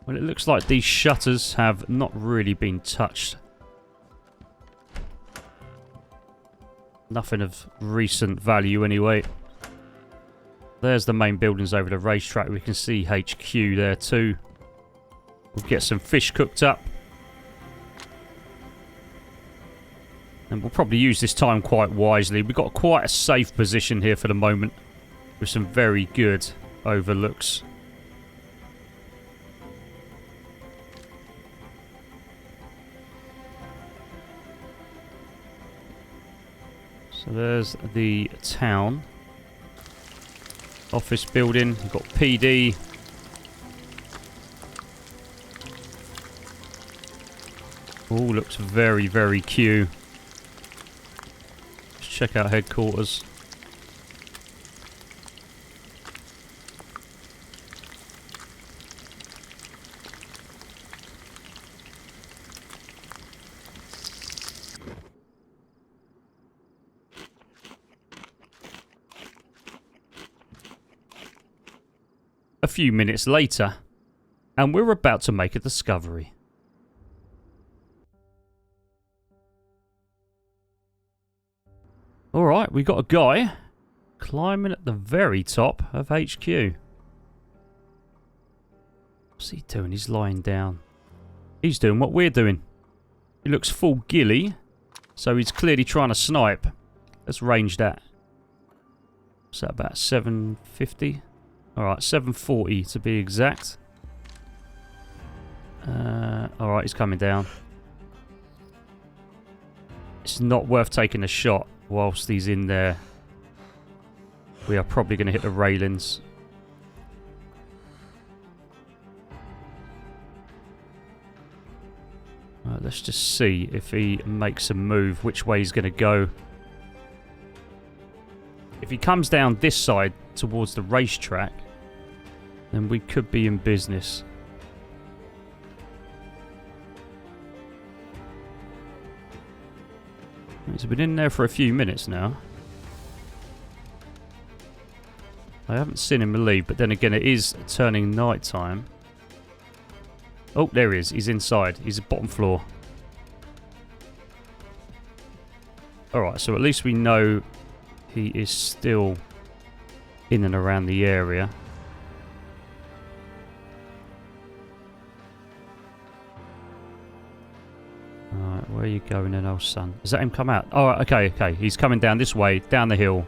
Well, it looks like these shutters have not really been touched. Nothing of recent value anyway. There's the main buildings over the racetrack. We can see HQ there too. We'll get some fish cooked up. And we'll probably use this time quite wisely. We've got quite a safe position here for the moment, with some very good overlooks. So there's the town. Office building. We've got PD. All looks very, very Q. Let's check out headquarters. A few minutes later, and we're about to make a discovery. Alright, we got a guy climbing at the very top of HQ. What's he doing? He's lying down. He's doing what we're doing. He looks full ghillie, so he's clearly trying to snipe. Let's range that. What's that, about 750? Alright, 740 to be exact. Alright, he's coming down. It's not worth taking a shot whilst he's in there. We are probably going to hit the railings. Right, let's just see if he makes a move, which way he's going to go. If he comes down this side towards the racetrack, then we could be in business. He's been in there for a few minutes now. I haven't seen him leave, but then again it is turning night time. Oh, there he is. He's inside. He's at bottom floor. Alright, so at least we know he is still in and around the area. Alright, where are you going then, old son? Is that him come out? Alright, okay. He's coming down this way, down the hill.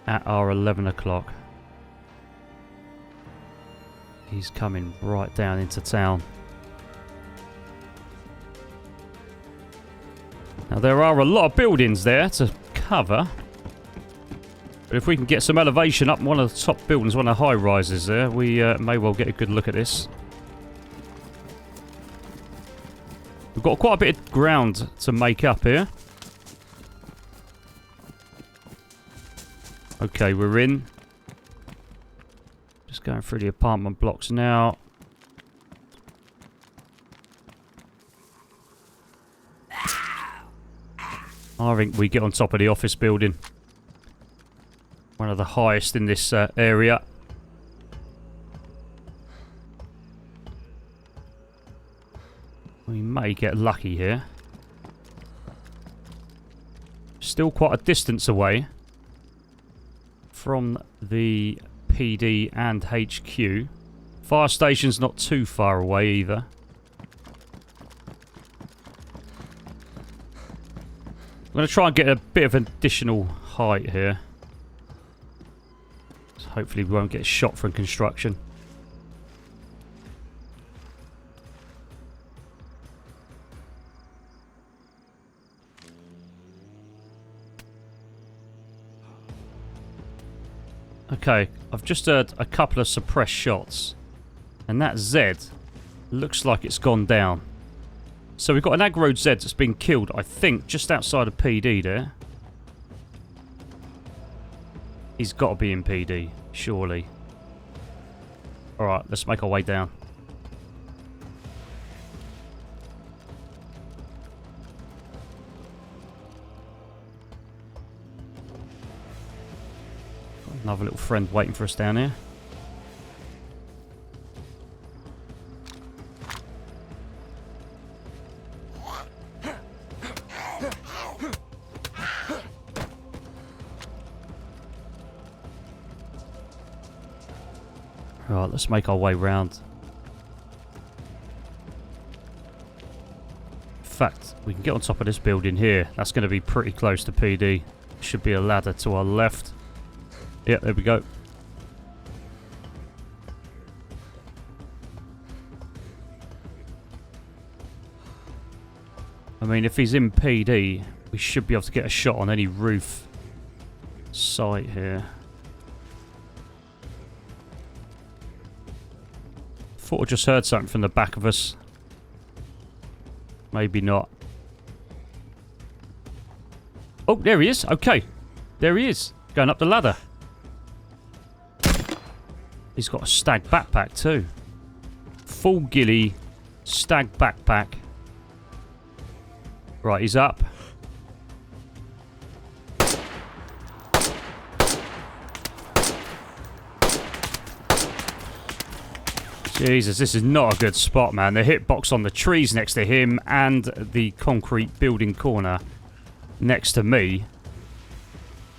At our 11 o'clock. He's coming right down into town. Now there are a lot of buildings there to cover. But if we can get some elevation up one of the top buildings, one of the high rises there, we may well get a good look at this. We've got quite a bit of ground to make up here. Okay, we're in. Just going through the apartment blocks now. I think we get on top of the office building. One of the highest in this area. We may get lucky here. Still quite a distance away from the PD and HQ. Fire station's not too far away either. I'm going to try and get a bit of additional height here. So hopefully we won't get shot from construction. Okay, I've just heard a couple of suppressed shots. And that Z looks like it's gone down. So we've got an aggro Z that's been killed, I think, just outside of PD there. He's got to be in PD, surely. Alright, let's make our way down. Another little friend waiting for us down here. Right, let's make our way round. In fact, we can get on top of this building here. That's going to be pretty close to PD. Should be a ladder to our left. Yeah, there we go. I mean, if he's in PD, we should be able to get a shot on any roof site here. Thought I just heard something from the back of us. Maybe not. Oh, there he is. Okay. There he is. Going up the ladder. He's got a stag backpack too. Full ghillie stag backpack. Right, he's up. Jesus, this is not a good spot, man. The hitbox on the trees next to him and the concrete building corner next to me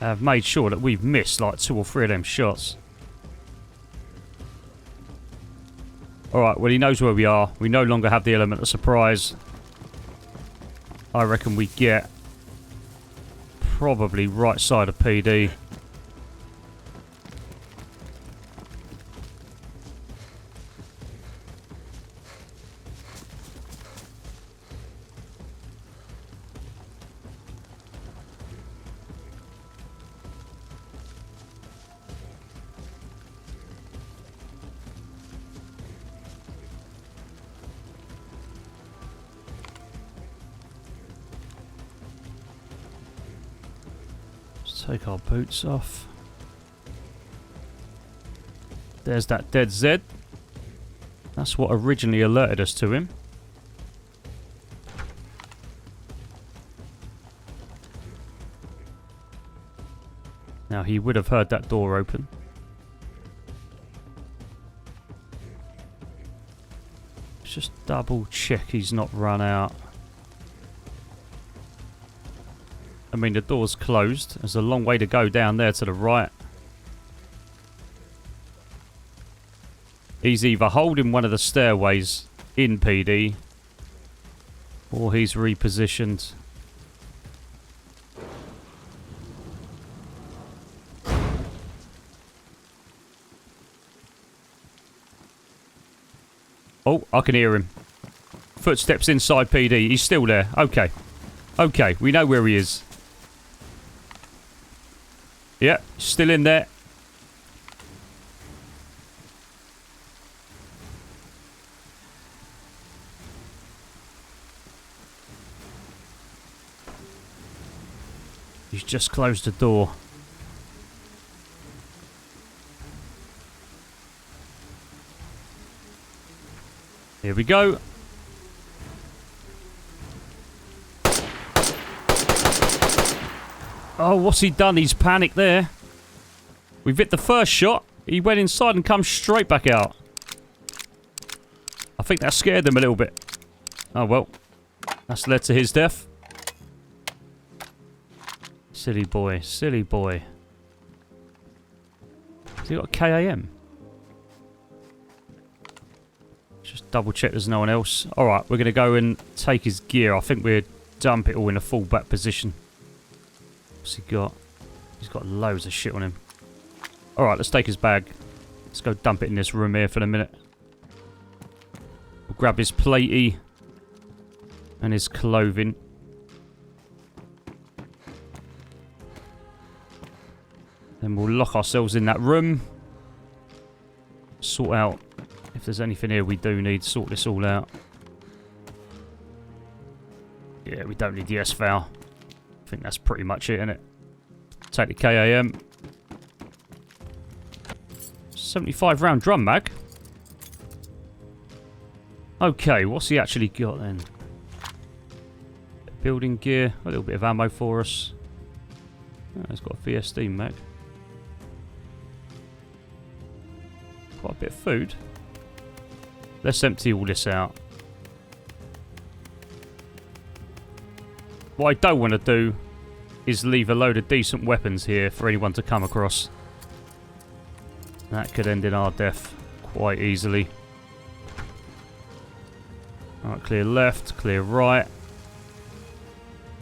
have made sure that we've missed like 2 or 3 of them shots. Alright, well, he knows where we are. We no longer have the element of surprise. I reckon we get probably right side of PD. Take our boots off. There's that dead Z. That's what originally alerted us to him. Now he would have heard that door open. Let's just double check he's not run out. I mean, the door's closed. There's a long way to go down there to the right. He's either holding one of the stairways in PD, or he's repositioned. Oh, I can hear him. Footsteps inside PD. He's still there. Okay. Okay, we know where he is. Yeah, still in there. He's just closed the door. Here we go. Oh, what's he done? He's panicked there. We've hit the first shot. He went inside and come straight back out. I think that scared him a little bit. Oh, well. That's led to his death. Silly boy. Silly boy. Has he got a KAM? Just double check there's no one else. Alright, we're going to go and take his gear. I think we'll dump it all in a fallback position. What's he got? He's got loads of shit on him. Alright, let's take his bag. Let's go dump it in this room here for a minute. We'll grab his platey and his clothing. Then we'll lock ourselves in that room. Sort out if there's anything here we do need. Sort this all out. Yeah, we don't need the S-Foul. I think that's pretty much it, isn't it? Take the KAM. 75 round drum mag. Okay, what's he actually got then? Building gear, a little bit of ammo for us. Oh, he's got a VSD mag. Quite a bit of food. Let's empty all this out. What I don't want to do is leave a load of decent weapons here for anyone to come across. That could end in our death quite easily. Alright, clear left, clear right.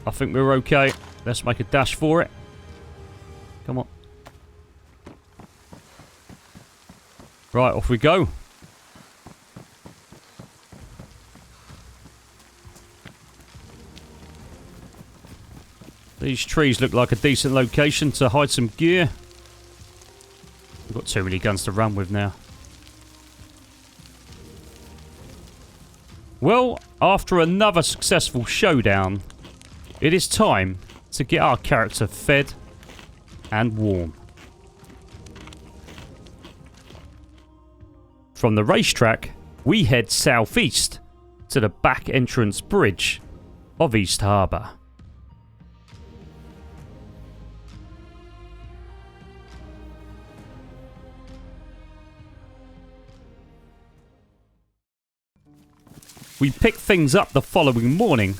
I think we're okay. Let's make a dash for it. Come on. Right, off we go. These trees look like a decent location to hide some gear. We've got too many guns to run with now. Well, after another successful showdown, it is time to get our character fed and warm. From the racetrack, we head southeast to the back entrance bridge of East Harbour. We pick things up the following morning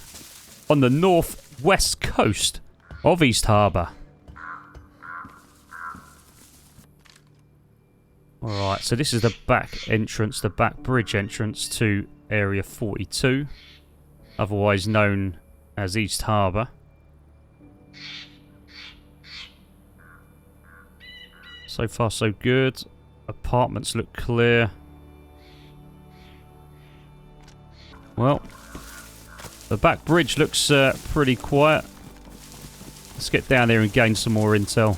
on the northwest coast of East Harbour. Alright, so this is the back entrance, the back bridge entrance to Area 42, otherwise known as East Harbour. So far so good. Apartments look clear. Well, the back bridge looks pretty quiet. Let's get down there and gain some more intel.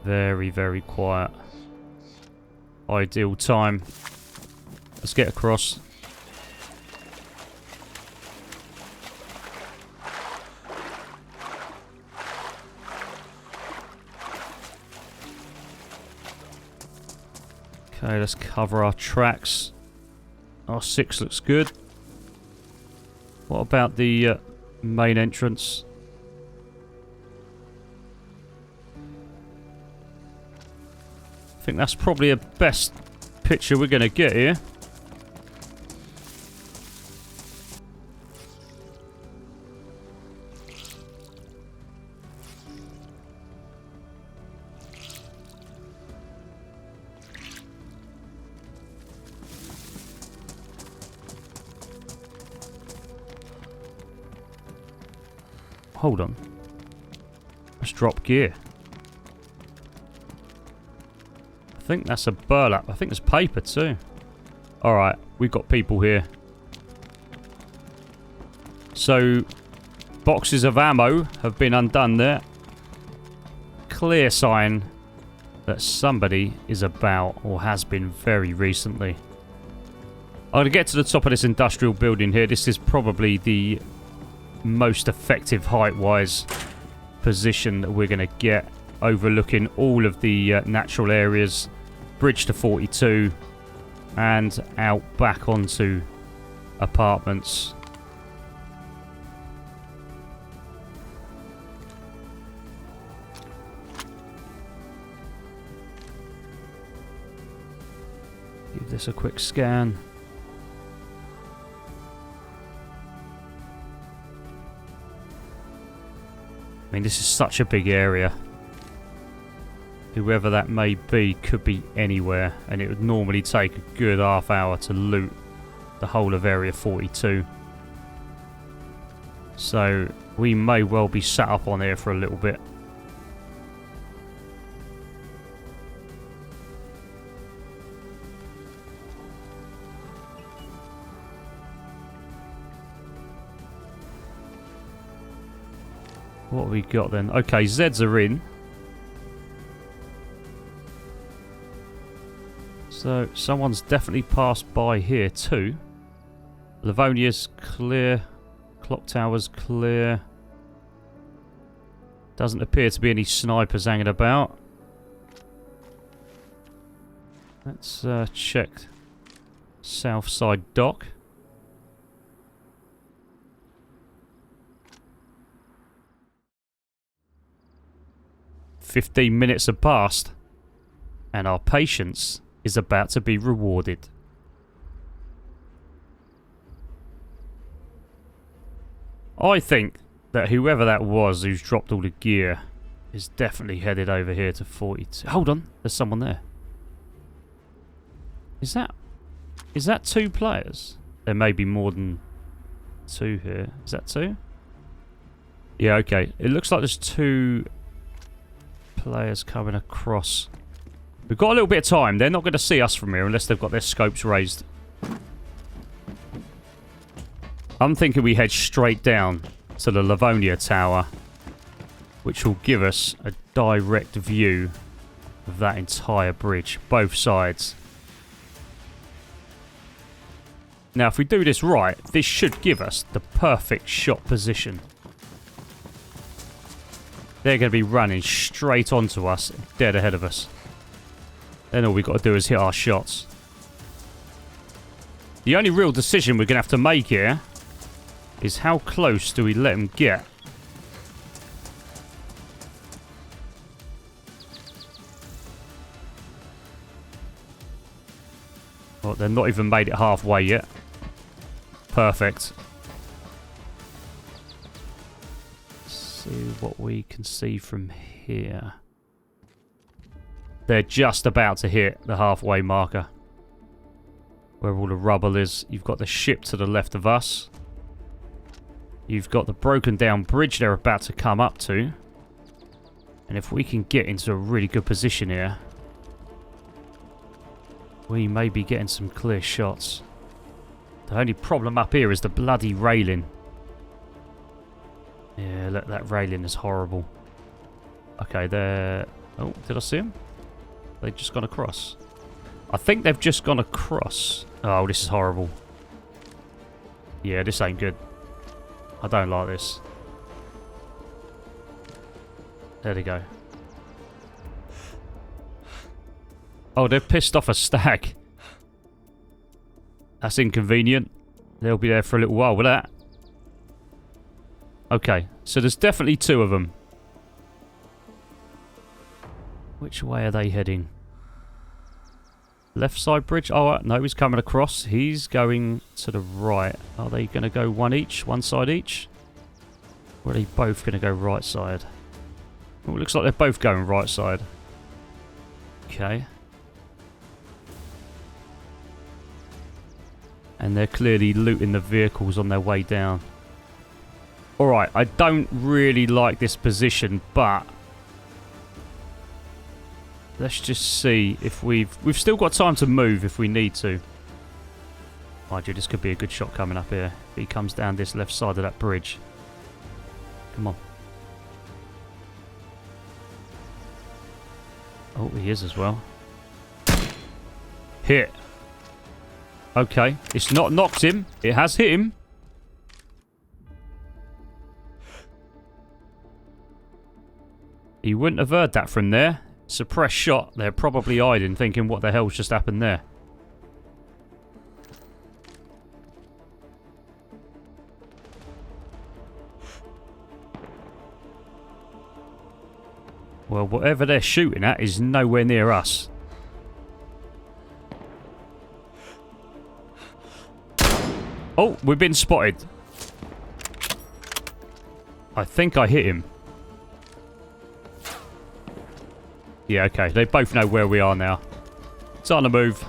Very, very quiet. Ideal time. Let's get across. Okay, let's cover our tracks. R6 looks good. What about the main entrance? I think that's probably the best picture we're going to get here. Hold on. Let's drop gear. I think that's a burlap. I think there's paper too. Alright, we've got people here. So, boxes of ammo have been undone there. Clear sign that somebody is about, or has been very recently. I'm going to get to the top of this industrial building here. This is probably the most effective height-wise position that we're going to get, overlooking all of the natural areas, bridge to 42, and out back onto apartments. Give this a quick scan. I mean, this is such a big area. Whoever that may be could be anywhere, and it would normally take a good half hour to loot the whole of Area 42. So we may well be sat up on here for a little bit. What have we got then? Okay, Zeds are in. So, someone's definitely passed by here too. Livonia's clear. Clock tower's clear. Doesn't appear to be any snipers hanging about. Let's check south side dock. "15 minutes have passed, and our patience is about to be rewarded." I think that whoever that was who's dropped all the gear is definitely headed over here to 42. Hold on, there's someone there. Is that 2 players? There may be more than 2 here. Is that 2? Yeah, okay. It looks like there's 2 players coming across. We've got a little bit of time. They're not going to see us from here unless they've got their scopes raised. I'm thinking we head straight down to the Livonia Tower, which will give us a direct view of that entire bridge, both sides. Now, if we do this right, this should give us the perfect shot position. They're going to be running straight onto us, dead ahead of us. Then all we've got to do is hit our shots. The only real decision we're going to have to make here is how close do we let them get. Well, they've not even made it halfway yet. Perfect. Let's see what we can see from here. They're just about to hit the halfway marker, where all the rubble is. You've got the ship to the left of us. You've got the broken down bridge they're about to come up to. And if we can get into a really good position here, we may be getting some clear shots. The only problem up here is the bloody railing. Yeah, look, that railing is horrible. Okay, they're... Oh, did I see them? They've just gone across. I think they've just gone across. Oh, this is horrible. Yeah, this ain't good. I don't like this. There they go. Oh, they've pissed off a stag. That's inconvenient. They'll be there for a little while with that. Okay, so there's definitely 2 of them. Which way are they heading? Left side bridge? Oh, no, he's coming across. He's going to the right. Are they going to go one side each? Or are they both going to go right side? Well, it looks like they're both going right side. Okay. And they're clearly looting the vehicles on their way down. Alright, I don't really like this position, but let's just see if we've still got time to move if we need to. Mind you, this could be a good shot coming up here. If he comes down this left side of that bridge. Come on. Oh, he is as well. Hit. Okay, it's not knocked him. It has hit him. He wouldn't have heard that from there. Suppressed shot. They're probably hiding, thinking what the hell's just happened there. Well, whatever they're shooting at is nowhere near us. Oh, we've been spotted. I think I hit him. Yeah, okay. They both know where we are now. It's on the move.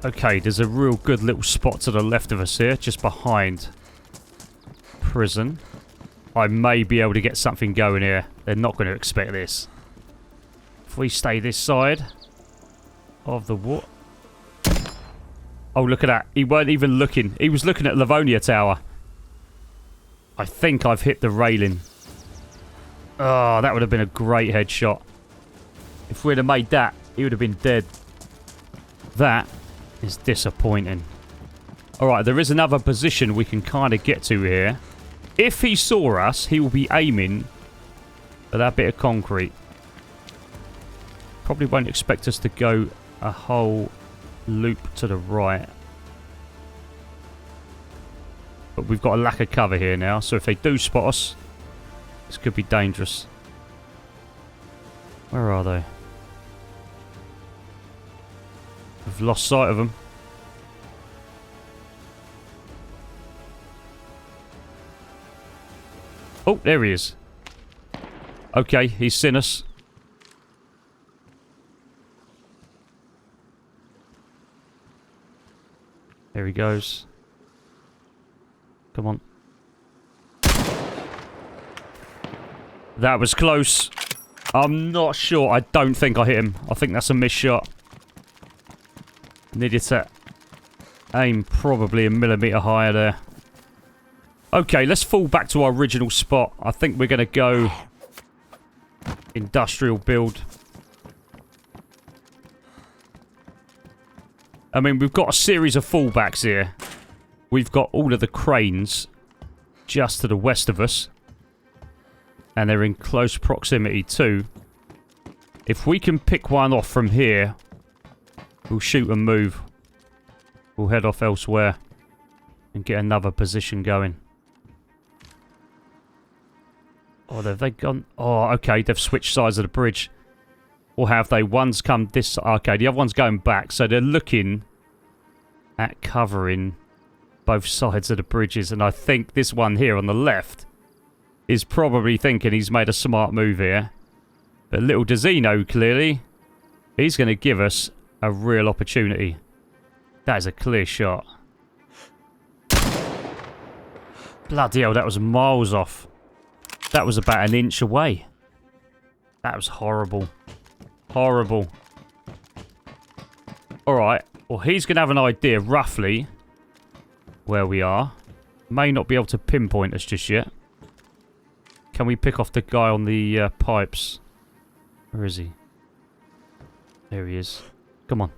Okay, there's a real good little spot to the left of us here, just behind prison. I may be able to get something going here. They're not going to expect this. If we stay this side of the what? Oh, look at that. He weren't even looking. He was looking at Livonia Tower. I think I've hit the railing. Oh, that would have been a great headshot. If we'd have made that, he would have been dead. That is disappointing. Alright, there is another position we can kind of get to here. If he saw us, he will be aiming But that bit of concrete probably won't expect us to go a whole loop to the right. But we've got a lack of cover here now, so if they do spot us, this could be dangerous. Where are they? We've lost sight of them. Oh, there he is. Okay, he's seen us. There he goes. Come on. That was close. I'm not sure. I don't think I hit him. I think that's a missed shot. Needed to aim probably a millimetre higher there. Okay, let's fall back to our original spot. I think we're going to go industrial build. I mean, we've got a series of fallbacks here. We've got all of the cranes just to the west of us. And they're in close proximity too. If we can pick one off from here, we'll shoot and move. We'll head off elsewhere and get another position going. Oh, have they gone? Oh, okay, they've switched sides of the bridge. Or have they? One's come this side. Okay, the other one's going back. So they're looking at covering both sides of the bridges. And I think this one here on the left is probably thinking he's made a smart move here. But little does he know, clearly, he's going to give us a real opportunity. That is a clear shot. Bloody hell, that was miles off. That was about an inch away. That was horrible. Horrible. Alright, well he's going to have an idea roughly where we are. May not be able to pinpoint us just yet. Can we pick off the guy on the pipes? Where is he? There he is. Come on.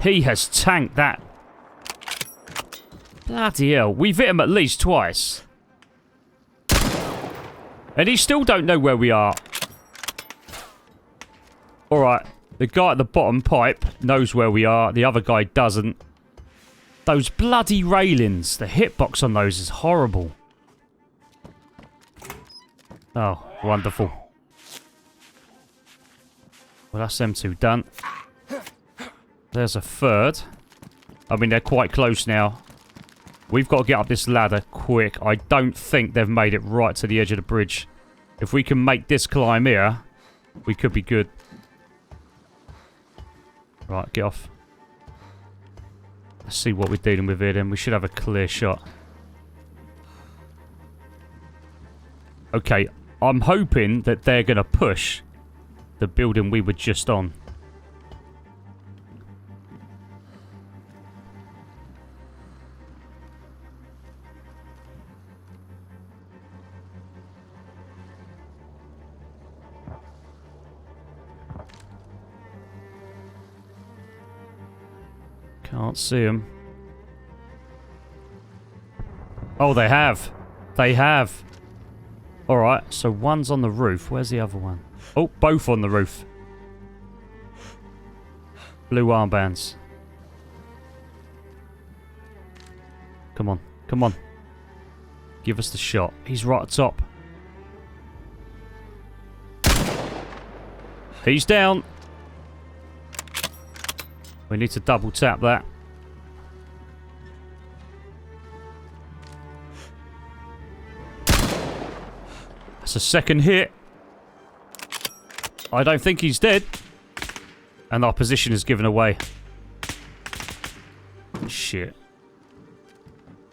He has tanked that. Bloody hell. We've hit him at least twice. And he still don't know where we are. Alright. The guy at the bottom pipe knows where we are. The other guy doesn't. Those bloody railings. The hitbox on those is horrible. Oh, wonderful. Well, that's them two done. There's a third. I mean, they're quite close now. We've got to get up this ladder quick. I don't think they've made it right to the edge of the bridge. If we can make this climb here, we could be good. Right, get off. Let's see what we're dealing with here then. We should have a clear shot. Okay, I'm hoping that they're going to push the building we were just on. Can't see them. Oh, they have. They have. Alright, so one's on the roof. Where's the other one? Oh, both on the roof. Blue armbands. Come on. Come on. Give us the shot. He's right at top. He's down. We need to double tap that. That's a second hit. I don't think he's dead. And our position is given away. Shit.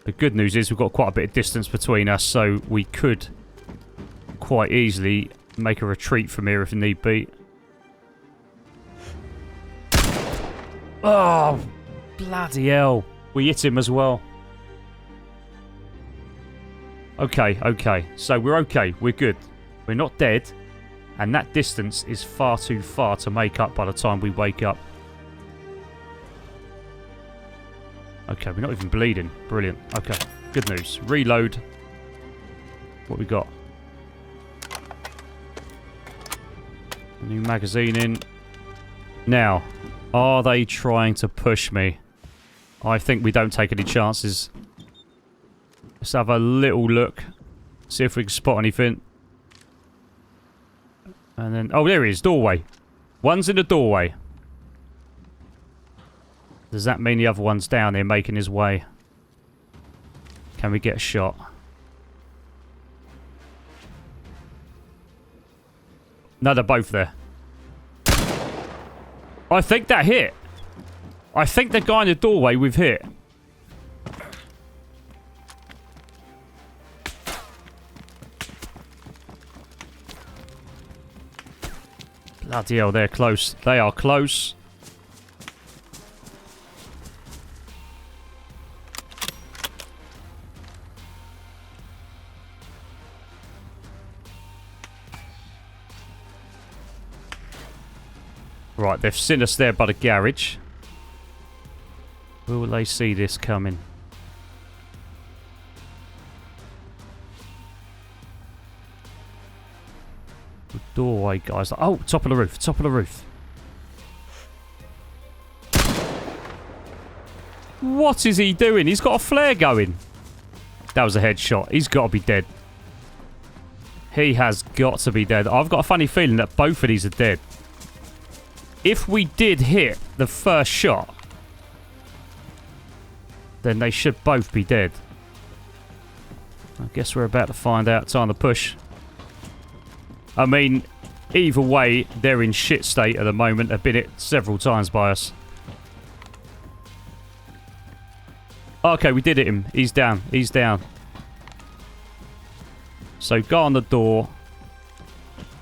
The good news is we've got quite a bit of distance between us, so we could quite easily make a retreat from here if need be. Oh, bloody hell. We hit him as well. Okay, okay. So we're okay. We're good. We're not dead. And that distance is far too far to make up by the time we wake up. Okay, we're not even bleeding. Brilliant. Okay, good news. Reload. What we got? A new magazine in. Now, are they trying to push me? I think we don't take any chances. Let's have a little look. See if we can spot anything. And then... Oh, there he is. Doorway. One's in the doorway. Does that mean the other one's down there making his way? Can we get a shot? No, they're both there. I think that hit. I think the guy in the doorway we've hit. Bloody hell, they're close. They are close. Right, they've seen us there by the garage. Will they see this coming? The doorway, guys. Oh, top of the roof. Top of the roof. What is he doing? He's got a flare going. That was a headshot. He's got to be dead. He has got to be dead. I've got a funny feeling that both of these are dead. If we did hit the first shot, then they should both be dead. I guess we're about to find out. Time to push. I mean, either way, they're in shit state at the moment. They've been hit several times by us. Okay, we did hit him. He's down. He's down. So, go on the door.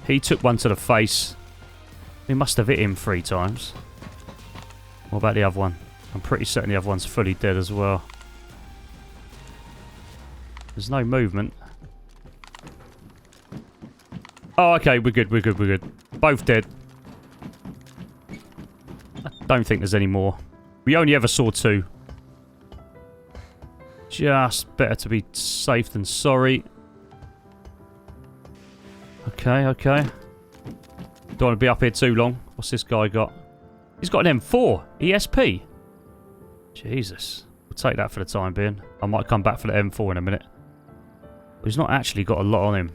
He took one to the face. We must have hit him 3 times. What about the other one? I'm pretty certain the other one's fully dead as well. There's no movement. Oh, okay. We're good. We're good. We're good. Both dead. I don't think there's any more. We only ever saw 2. Just better to be safe than sorry. Okay, okay. Don't want to be up here too long. What's this guy got? He's got an M4 ESP. Jesus. We'll take that for the time being. I might come back for the M4 in a minute. But he's not actually got a lot on him.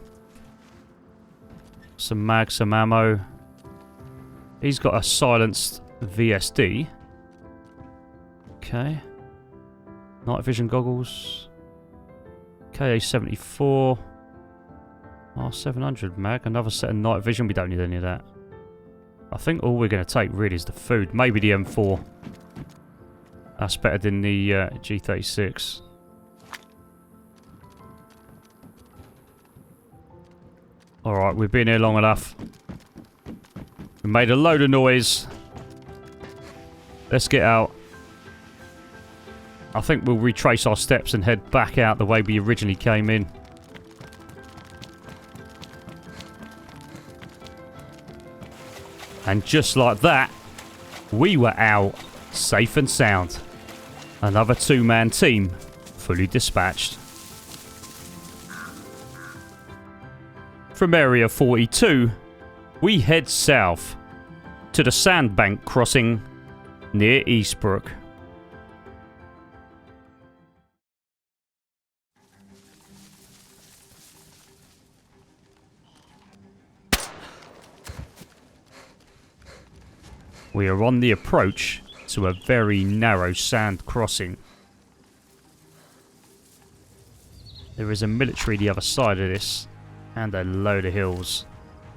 Some mag, some ammo. He's got a silenced VSD. Okay. Night vision goggles. KA-74. R700 mag. Another set of night vision. We don't need any of that. I think all we're going to take really is the food. Maybe the M4. That's better than the G36. Alright, we've been here long enough. We made a load of noise. Let's get out. I think we'll retrace our steps and head back out the way we originally came in. And just like that, we were out, safe and sound. Another 2-man team, fully dispatched. From Area 42, we head south to the sandbank crossing near Eastbrook. We are on the approach to a very narrow sand crossing. There is a military the other side of this, and a load of hills.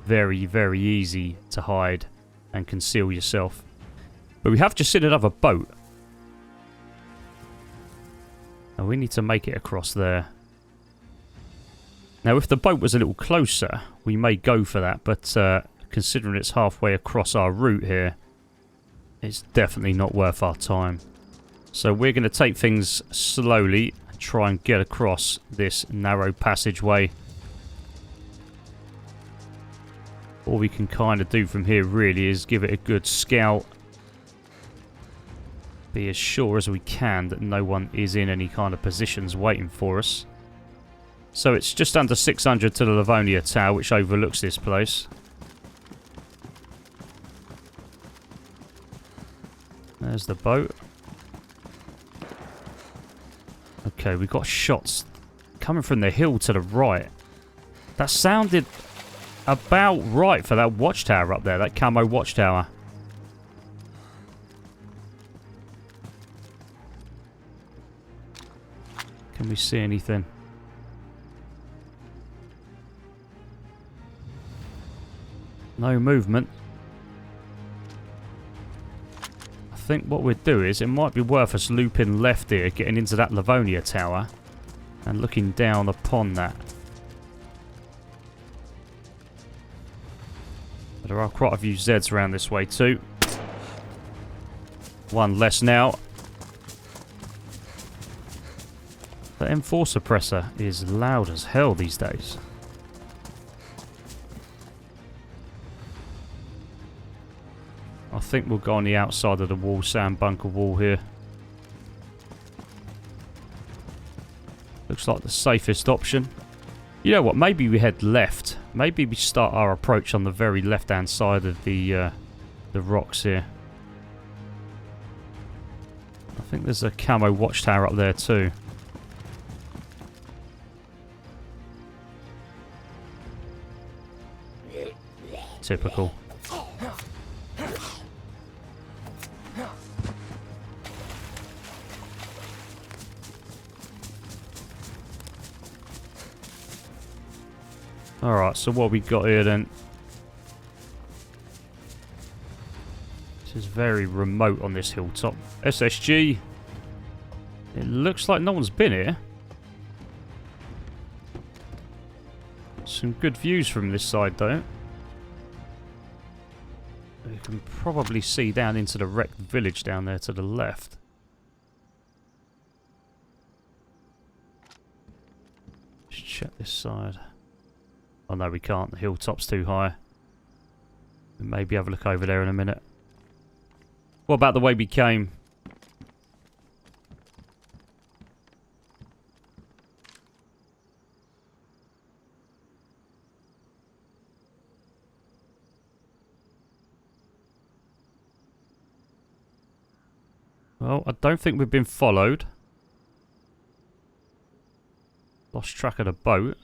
Very, very easy to hide and conceal yourself. But we have just seen another boat. And we need to make it across there. Now, if the boat was a little closer, we may go for that. But considering it's halfway across our route here, it's definitely not worth our time. So we're going to take things slowly and try and get across this narrow passageway. All we can kind of do from here really is give it a good scout. Be as sure as we can that no one is in any kind of positions waiting for us. So it's just under 600 to the Livonia Tower, which overlooks this place. There's the boat. Okay, we've got shots coming from the hill to the right. That sounded about right for that watchtower up there, that camo watchtower. Can we see anything? No movement. I think what we'd do is, it might be worth us looping left here, getting into that Livonia Tower, and looking down upon that. But there are quite a few Zeds around this way too. One less now. The M4 suppressor is loud as hell these days. I think we'll go on the outside of the wall, sand bunker wall here. Looks like the safest option. You know what, maybe we head left. Maybe we start our approach on the very left-hand side of the rocks here. I think there's a camo watchtower up there too. Typical. Alright, so what we got here then? This is very remote on this hilltop. SSG. It looks like no one's been here. Some good views from this side though. You can probably see down into the wrecked village down there to the left. Let's check this side. Oh no, we can't. The hilltop's too high. We'll maybe have a look over there in a minute. What about the way we came? Well, I don't think we've been followed. Lost track of the boat.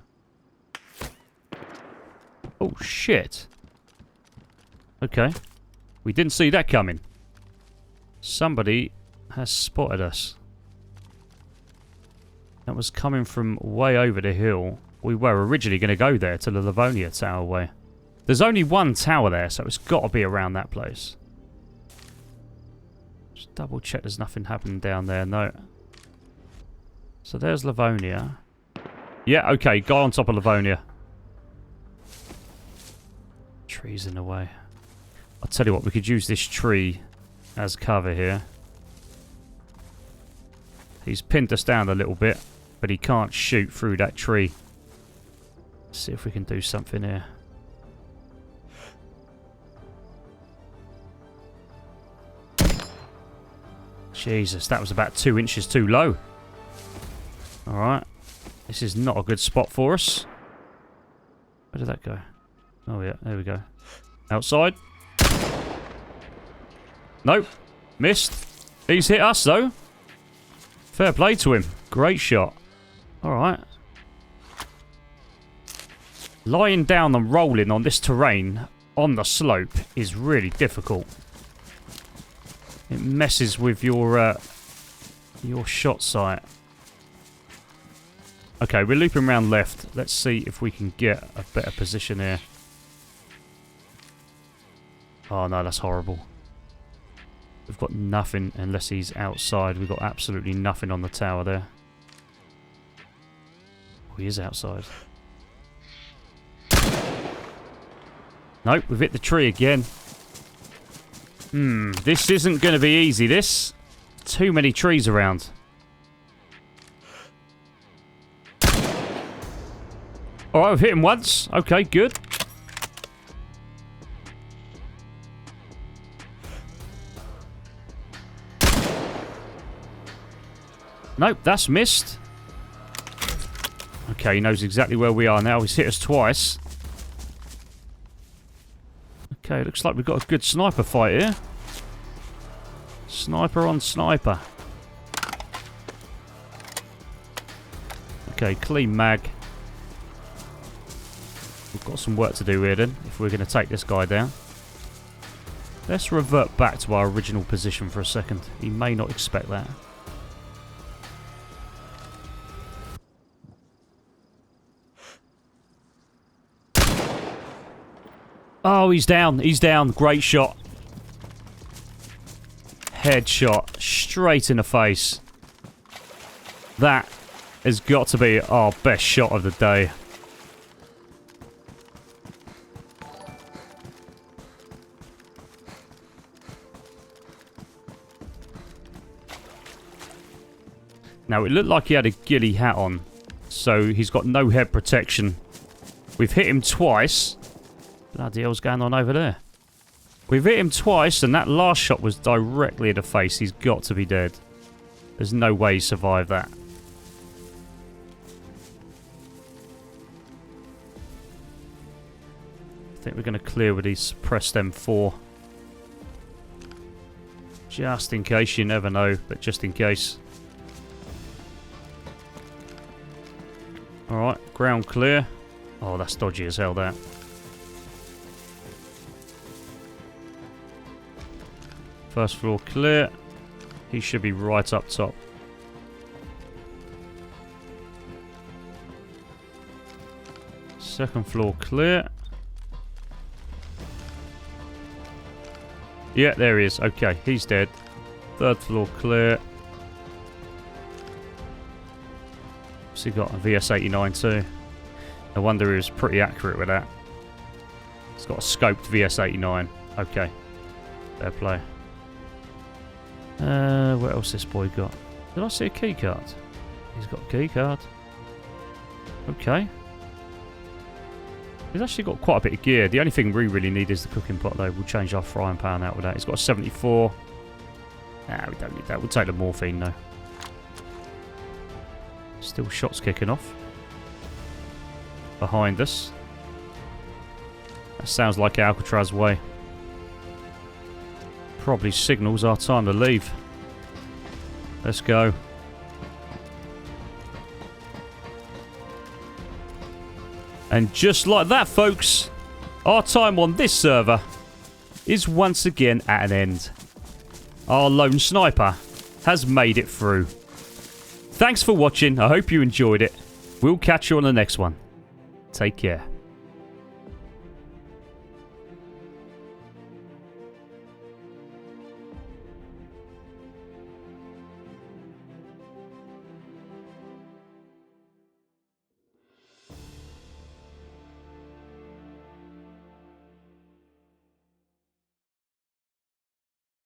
Oh, shit. Okay. We didn't see that coming. Somebody has spotted us. That was coming from way over the hill. We were originally going to go there to the Livonia Tower way. There's only one tower there, so it's got to be around that place. Just double check there's nothing happening down there. No. So there's Livonia. Yeah, okay. Guy on top of Livonia. Trees in the way. I'll tell you what, we could use this tree as cover here. He's pinned us down a little bit, but he can't shoot through that tree. Let's see if we can do something here. Jesus, that was about 2 inches too low. Alright. This is not a good spot for us. Where did that go? Oh yeah, there we go. Outside. Nope. Missed. He's hit us though. Fair play to him. Great shot. Alright. Lying down and rolling on this terrain on the slope is really difficult. It messes with your shot sight. Okay, we're looping around left. Let's see if we can get a better position here. Oh no, that's horrible. We've got nothing unless he's outside. We've got absolutely nothing on the tower there. Oh, he is outside. Nope, we've hit the tree again. This isn't going to be easy, this. Too many trees around. Alright, we've hit him once. Okay, good. Nope, that's missed. Okay, he knows exactly where we are now. He's hit us twice. Okay, looks like we've got a good sniper fight here. Sniper on sniper. Okay, clean mag. We've got some work to do here then, if we're going to take this guy down. Let's revert back to our original position for a second. He may not expect that. Oh, he's down. He's down. Great shot. Headshot. Straight in the face. That has got to be our best shot of the day. Now, it looked like he had a ghillie hat on, so he's got no head protection. We've hit him twice. Bloody hell's going on over there? We've hit him twice, and that last shot was directly in the face. He's got to be dead. There's no way he survived that. I think we're going to clear with these suppressed M4. Just in case, you never know, but just in case. Alright, ground clear. Oh, that's dodgy as hell, that. First floor clear. He should be right up top. Second floor clear. Yeah, there he is. Okay, he's dead. Third floor clear. So he got a VS-89 too. No wonder he was pretty accurate with that. He's got a scoped VS-89. Okay. Fair play. What else this boy got? Did I see a key card? He's got a key card. Okay. He's actually got quite a bit of gear. The only thing we really need is the cooking pot though. We'll change our frying pan out with that. He's got a 74. Nah, we don't need that. We'll take the morphine though. Still shots kicking off. Behind us. That sounds like Alcatraz way. Probably signals our time to leave. Let's go. And just like that, folks, our time on this server is once again at an end. Our lone sniper has made it through. Thanks for watching. I hope you enjoyed it. We'll catch you on the next one. Take care.